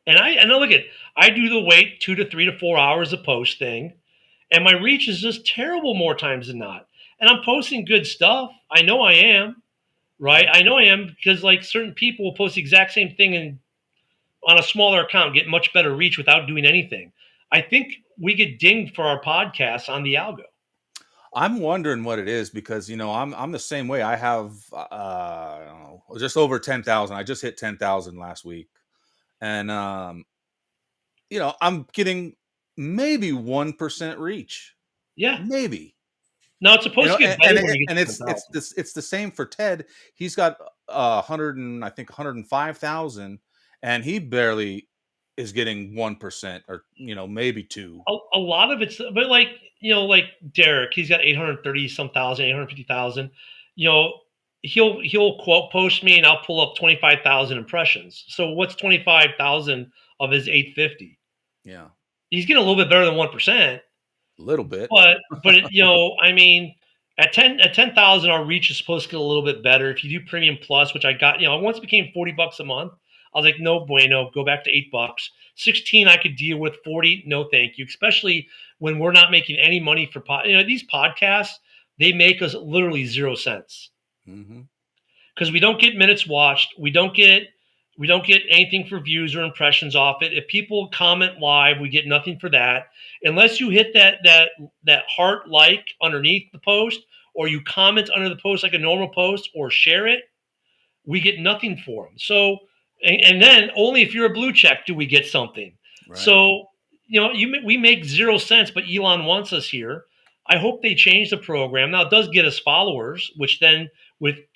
And I look at, I do the wait 2 to 3 to 4 hours a post thing. And my reach is just terrible more times than not. And I'm posting good stuff. I know I am. Right? I know I am because like certain people will post the exact same thing and on a smaller account get much better reach without doing anything. I think we get dinged for our podcasts on the algo. I'm wondering what it is because I'm the same way. I have I don't know, just over 10,000. I just hit 10,000 last week, and I'm getting maybe 1% reach. Yeah, maybe. No, it's supposed to get better when you get to 10,000. It's the same for Ted. He's got 105,000, and he barely is getting 1% or maybe 2. A lot of it's, but like Derek, he's got 830 some thousand, 850,000. He'll quote post me, and I'll pull up 25,000 impressions. So what's 25,000 of his 850? Yeah, he's getting a little bit better than 1%. A little bit. But I mean, at 10,000, our reach is supposed to get a little bit better. If you do Premium Plus, which I got, once it became $40 a month, I was like, no bueno, go back to $8. 16, I could deal with. 40, no, thank you. Especially when we're not making any money for these podcasts. They make us literally 0 cents Hmm. because we don't get minutes watched. We don't get anything for views or impressions off it. If people comment live, we get nothing for that. Unless you hit that heart like underneath the post, or you comment under the post like a normal post, or share it, we get nothing for them. So, and then only if you're a blue check do we get something. Right. So, we make 0 cents, but Elon wants us here. I hope they change the program. Now it does get us followers, which then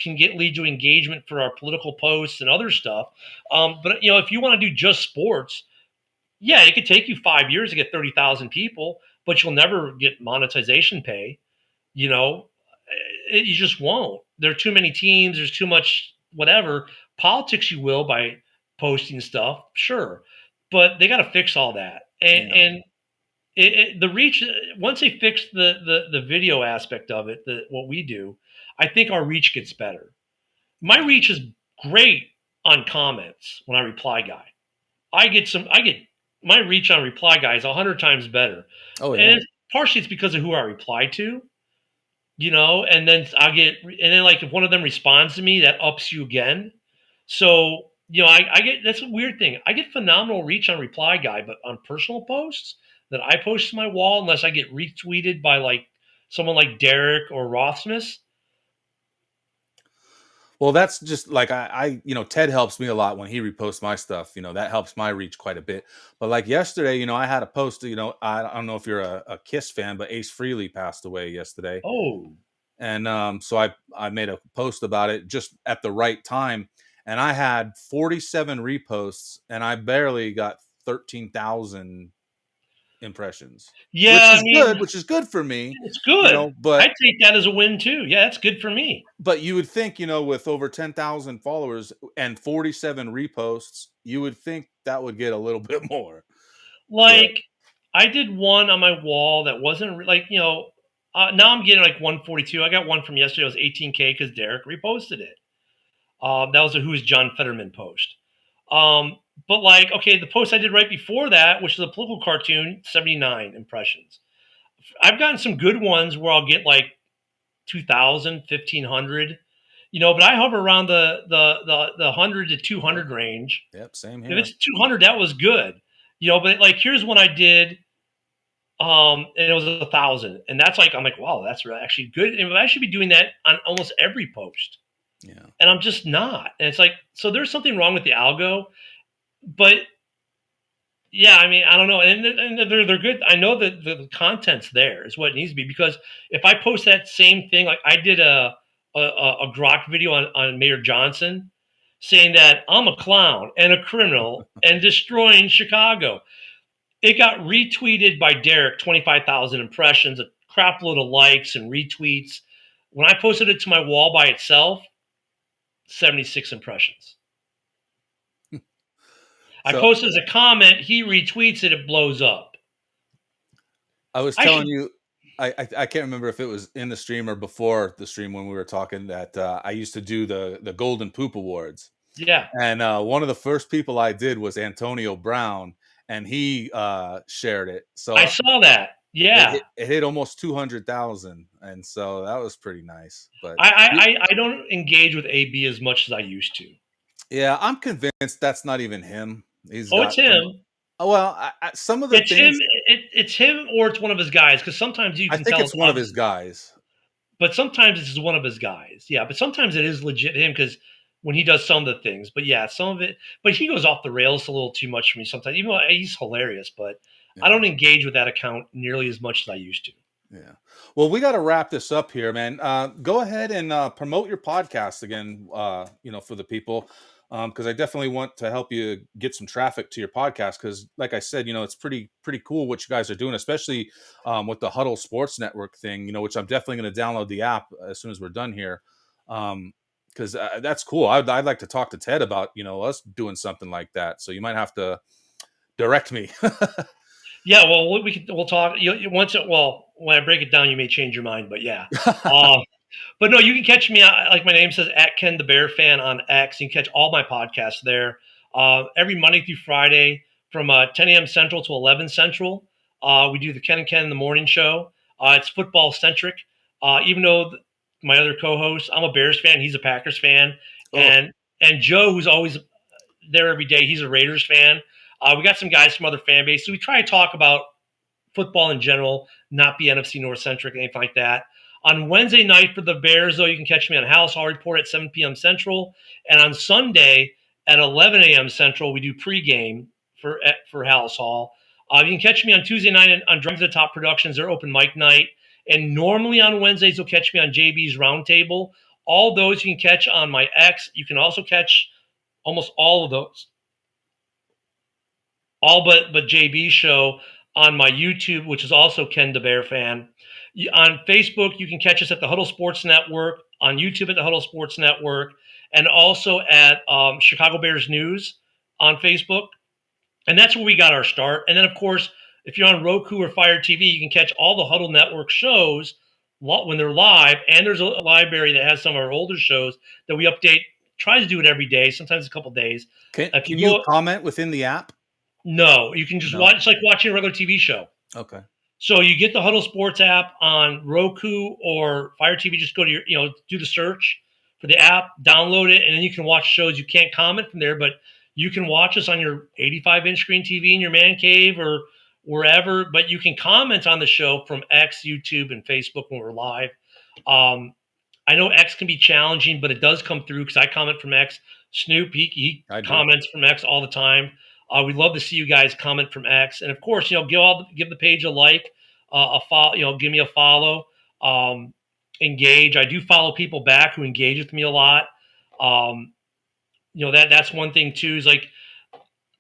can lead to engagement for our political posts and other stuff. But if you want to do just sports, yeah, it could take you 5 years to get 30,000 people, but you'll never get monetization pay. You know, you just won't. There are too many teams. There's too much whatever. Politics, you will by posting stuff, sure, but they got to fix all that. And the reach, once they fix the video aspect of it, what we do, I think our reach gets better. My reach is great on comments when I reply guy. I get my reach on reply guy is 100 times better. Oh yeah. And partially it's because of who I reply to, and then like if one of them responds to me, that ups you again. So, I get, that's a weird thing. I get phenomenal reach on reply guy, but on personal posts that I post to my wall, unless I get retweeted by like someone like Derek or Rothsmith. Well, that's just like Ted helps me a lot when he reposts my stuff. That helps my reach quite a bit. But like yesterday, I had a post. I don't know if you're a Kiss fan, but Ace Frehley passed away yesterday, Oh, and so I made a post about it just at the right time, and I had 47 reposts, and I barely got 13,000 impressions. yeah, Which is good for me. it's good. But I take that as a win too. Yeah, that's good for me. But you would think, with over 10,000 followers and 47 reposts, you would think that would get a little bit more. Like, I did one on my wall that wasn't like, now I'm getting like 142. I got one from yesterday. It was 18K because Derek reposted it. That was a Who's John Fetterman post. But like, okay, the post I did right before that, which is a political cartoon, 79 impressions. I've gotten some good ones where I'll get like 2,000, 1,500, but I hover around the 100 to 200 range. Yep, same If here. it's 200, that was good, but like, here's one I did, and it was 1,000, and that's like, I'm like, wow, that's actually good. And I should be doing that on almost every post. Yeah. And I'm just not. And it's like, so there's something wrong with the algo, but yeah, I mean, I don't know. And they're good. I know that the content's there is what it needs to be, because if I post that same thing, like I did a Grok video on Mayor Johnson saying that I'm a clown and a criminal and destroying Chicago. It got retweeted by Derek, 25,000 impressions, a crap load of likes and retweets. When I posted it to my wall by itself, 76 impressions. I posted as a comment, he retweets it, it blows up. I was telling you, I can't remember if it was in the stream or before the stream when we were talking, that I used to do the Golden Poop Awards. Yeah. And one of the first people I did was Antonio Brown, and he shared it. So I saw that. Yeah. It hit almost 200,000. And so that was pretty nice. But I don't engage with AB as much as I used to. Yeah, I'm convinced that's not even him. It's him. Well, some of the things. It's him, or it's one of his guys. Because sometimes you can tell. I think it's one of his guys. But sometimes it's one of his guys. Yeah, but sometimes it is legit him, because when he does some of the things. But yeah, some of it. But he goes off the rails a little too much for me sometimes. Even though he's hilarious, but I don't engage with that account nearly as much as I used to. Yeah. Well, we got to wrap this up here, man. Go ahead and promote your podcast again, for the people. Because I definitely want to help you get some traffic to your podcast. Because, like I said, it's pretty cool what you guys are doing, especially with the Huddle Sports Network thing. Which I'm definitely going to download the app as soon as we're done here. Because that's cool. I'd like to talk to Ted about us doing something like that. So you might have to direct me. Yeah, well, we'll talk. When I break it down, you may change your mind, but yeah. Um, but no, you can catch me, like my name says, at Ken the Bear Fan on X. You can catch all my podcasts there every Monday through Friday from 10 a.m. Central to 11 Central. We do the Ken and Ken in the morning show. It's football centric. Even though my other co-host, I'm a Bears fan, he's a Packers fan, Oh, and Joe, who's always there every day, he's a Raiders fan. We got some guys from other fan bases. So we try to talk about football in general, not be NFC North centric, anything like that. On Wednesday night for the Bears, though, you can catch me on House Hall Report at 7 p.m. Central. And on Sunday at 11 a.m. Central, we do pregame for House Hall. You can catch me on Tuesday night on Drive to the Top Productions, their open mic night. And normally on Wednesdays, you'll catch me on JB's Roundtable. All those you can catch on my X. You can also catch almost all of those, all but JB's show on my YouTube, which is also Ken the Bear Fan. On Facebook, you can catch us at the Huddle Sports Network, on YouTube at the Huddle Sports Network, and also at Chicago Bears News on Facebook. And that's where we got our start. And then, of course, if you're on Roku or Fire TV, you can catch all the Huddle Network shows when they're live. And there's a library that has some of our older shows that we update. Try to do it every day, sometimes a couple days. can If can you you go, comment within the app? no, you can just No. watch. It's like watching a regular TV show. Okay. So you get the Huddle Sports app on Roku or Fire TV. Just go to do the search for the app, download it, and then you can watch shows. You can't comment from there, but you can watch us on your 85-inch screen TV in your man cave or wherever. But you can comment on the show from X, YouTube, and Facebook when we're live. I know X can be challenging, but it does come through because I comment from X. Snoop, he I do. comments from X all the time. We'd love to see you guys comment from X, and of course, give the page a like, a follow. Give me a follow. Engage. I do follow people back who engage with me a lot. That's one thing too. Is like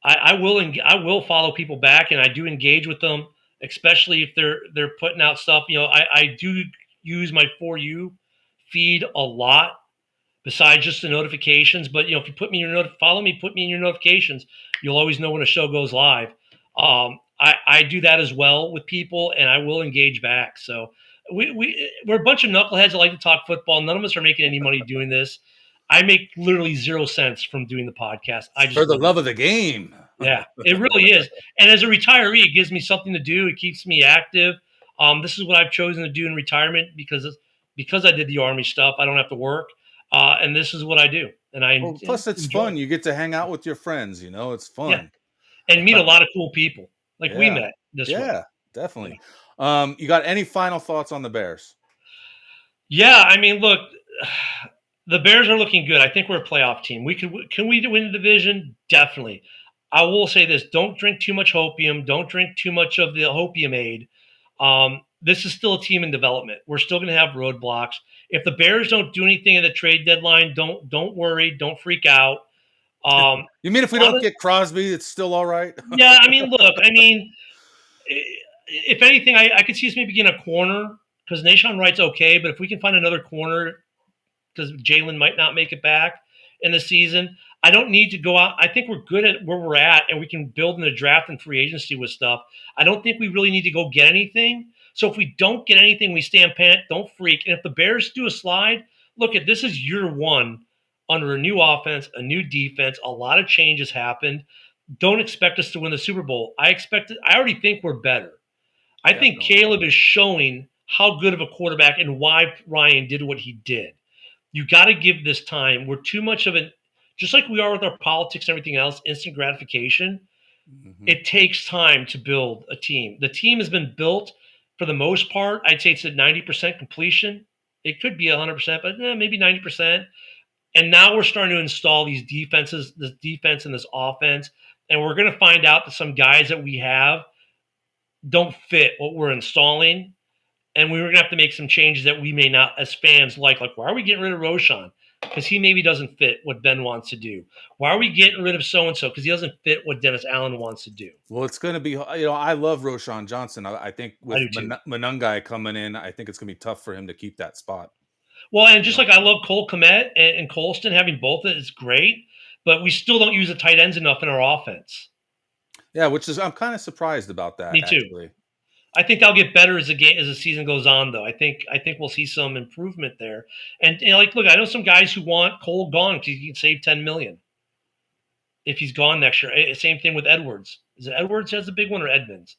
I will follow people back, and I do engage with them, especially if they're putting out stuff. I do use my For You feed a lot besides just the notifications. But if you follow me, put me in your notifications, you'll always know when a show goes live. I do that as well with people, and I will engage back. So we're a bunch of knuckleheads that like to talk football. None of us are making any money doing this. I make literally 0 cents from doing the podcast. I just For the love of the game. Yeah, it really is. And as a retiree, it gives me something to do. It keeps me active. This is what I've chosen to do in retirement because I did the Army stuff. I don't have to work, and this is what I do. And Plus, it's enjoy fun. You get to hang out with your friends. It's fun. Yeah. And meet a lot of cool people like we Yeah. met this way. Yeah, definitely. You got any final thoughts on the Bears? Yeah, I mean, look, the Bears are looking good. I think we're a playoff team. Can we win the division? Definitely. I will say this: don't drink too much opium. Don't drink too much of the opium aid. This is still a team in development. We're still going to have roadblocks. If the Bears don't do anything at the trade deadline, don't worry. Don't freak out. You mean if we don't get Crosby, it's still all right? Yeah, I mean, look, if anything, I could see us maybe getting a corner because Nahshon Wright's okay, but if we can find another corner because Jalen might not make it back in the season, I don't need to go out. I think we're good at where we're at, and we can build in the draft and free agency with stuff. I don't think we really need to go get anything. So if we don't get anything, we stand pat, don't freak. And if the Bears do a slide, this is year one under a new offense, a new defense. A lot of changes happened. Don't expect us to win the Super Bowl. I already think we're better. I think Caleb is showing how good of a quarterback and why Ryan did what he did. You got to give this time. We're too much of just like we are with our politics and everything else, instant gratification. Mm-hmm. It takes time to build a team. The team has been built for the most part. I'd say it's at 90% completion. It could be 100%, but maybe 90%. And now we're starting to install these defenses, this defense and this offense. And we're going to find out that some guys that we have don't fit what we're installing. And we're going to have to make some changes that we may not, as fans, like why are we getting rid of Roschon? Because he maybe doesn't fit what Ben wants to do. Why are we getting rid of so-and-so? Because he doesn't fit what Dennis Allen wants to do. Well, it's going to be, I love Roschon Johnson. I think with Monangai coming in, I think it's going to be tough for him to keep that spot. Well, and just like I love Cole Kmet and Colston, having both of it is great, but we still don't use the tight ends enough in our offense. Yeah, which is I'm kind of surprised about that Me too. actually. I think they'll get better as the season goes on, though. I think we'll see some improvement there. And like, look, I know some guys who want Cole gone because he can save 10 million if he's gone next year. Same thing with Edwards. Is it Edwards has the big one or Edmonds?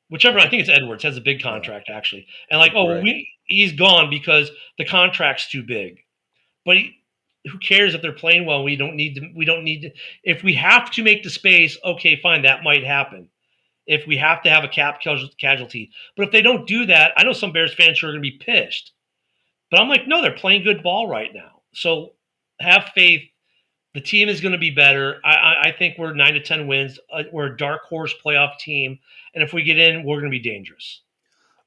Whichever. I think it's Edwards has a big Yeah, contract actually. And like, right. he's gone because the contract's too big. But who cares if they're playing well? We don't need to. We don't need to. If we have to make the space, okay, fine, that might happen. If we have to have a casualty, but if they don't do that, I know some Bears fans who are going to be pissed. But I'm like, no, they're playing good ball right now. So have faith. The team is going to be better. I think we're 9 to 10 wins. We're a dark horse playoff team, and if we get in, we're going to be dangerous.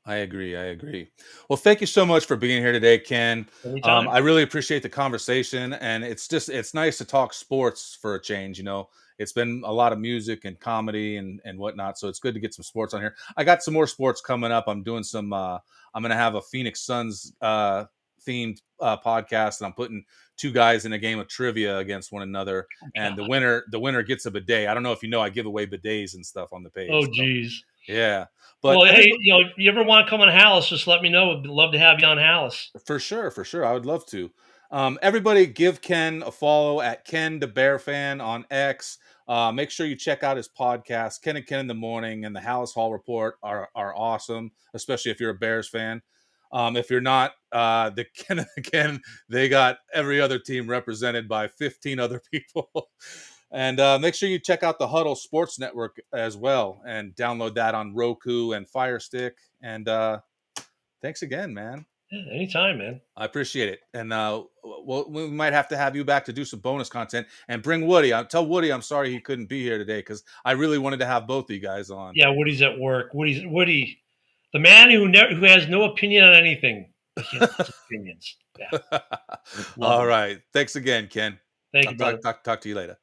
I agree. I agree. Well, thank you so much for being here today, Ken. Anytime. I really appreciate the conversation, and it's nice to talk sports for a change. It's been a lot of music and comedy and whatnot, so it's good to get some sports on here. I got some more sports coming up. I'm doing some. I'm gonna have a Phoenix Suns themed podcast, and I'm putting two guys in a game of trivia against one another, and the winner gets a bidet. I don't know if you know, I give away bidets and stuff on the page. Oh, So, geez. yeah. But Well, hey, if you ever want to come on Hallis, just let me know. I'd love to have you on Hallis. for sure. I would love to. Everybody give Ken a follow at Ken the Bear Fan on X. Make sure you check out his podcast, Ken and Ken in the Morning and the Hallis Hall Report are awesome, especially if you're a Bears fan. If you're not, the Ken and the Ken, they got every other team represented by 15 other people. And make sure you check out the Huddle Sports Network as well and download that on Roku and Fire Stick. And thanks again, man. Yeah, anytime, man. I appreciate it. And we might have to have you back to do some bonus content and bring Woody. Tell Woody I'm sorry he couldn't be here today because I really wanted to have both of you guys on. Yeah, Woody's at work. Woody, the man who has no opinion on anything. He has his opinions. Yeah. All right. Thanks again, Ken. Thank you, brother. Talk to you later.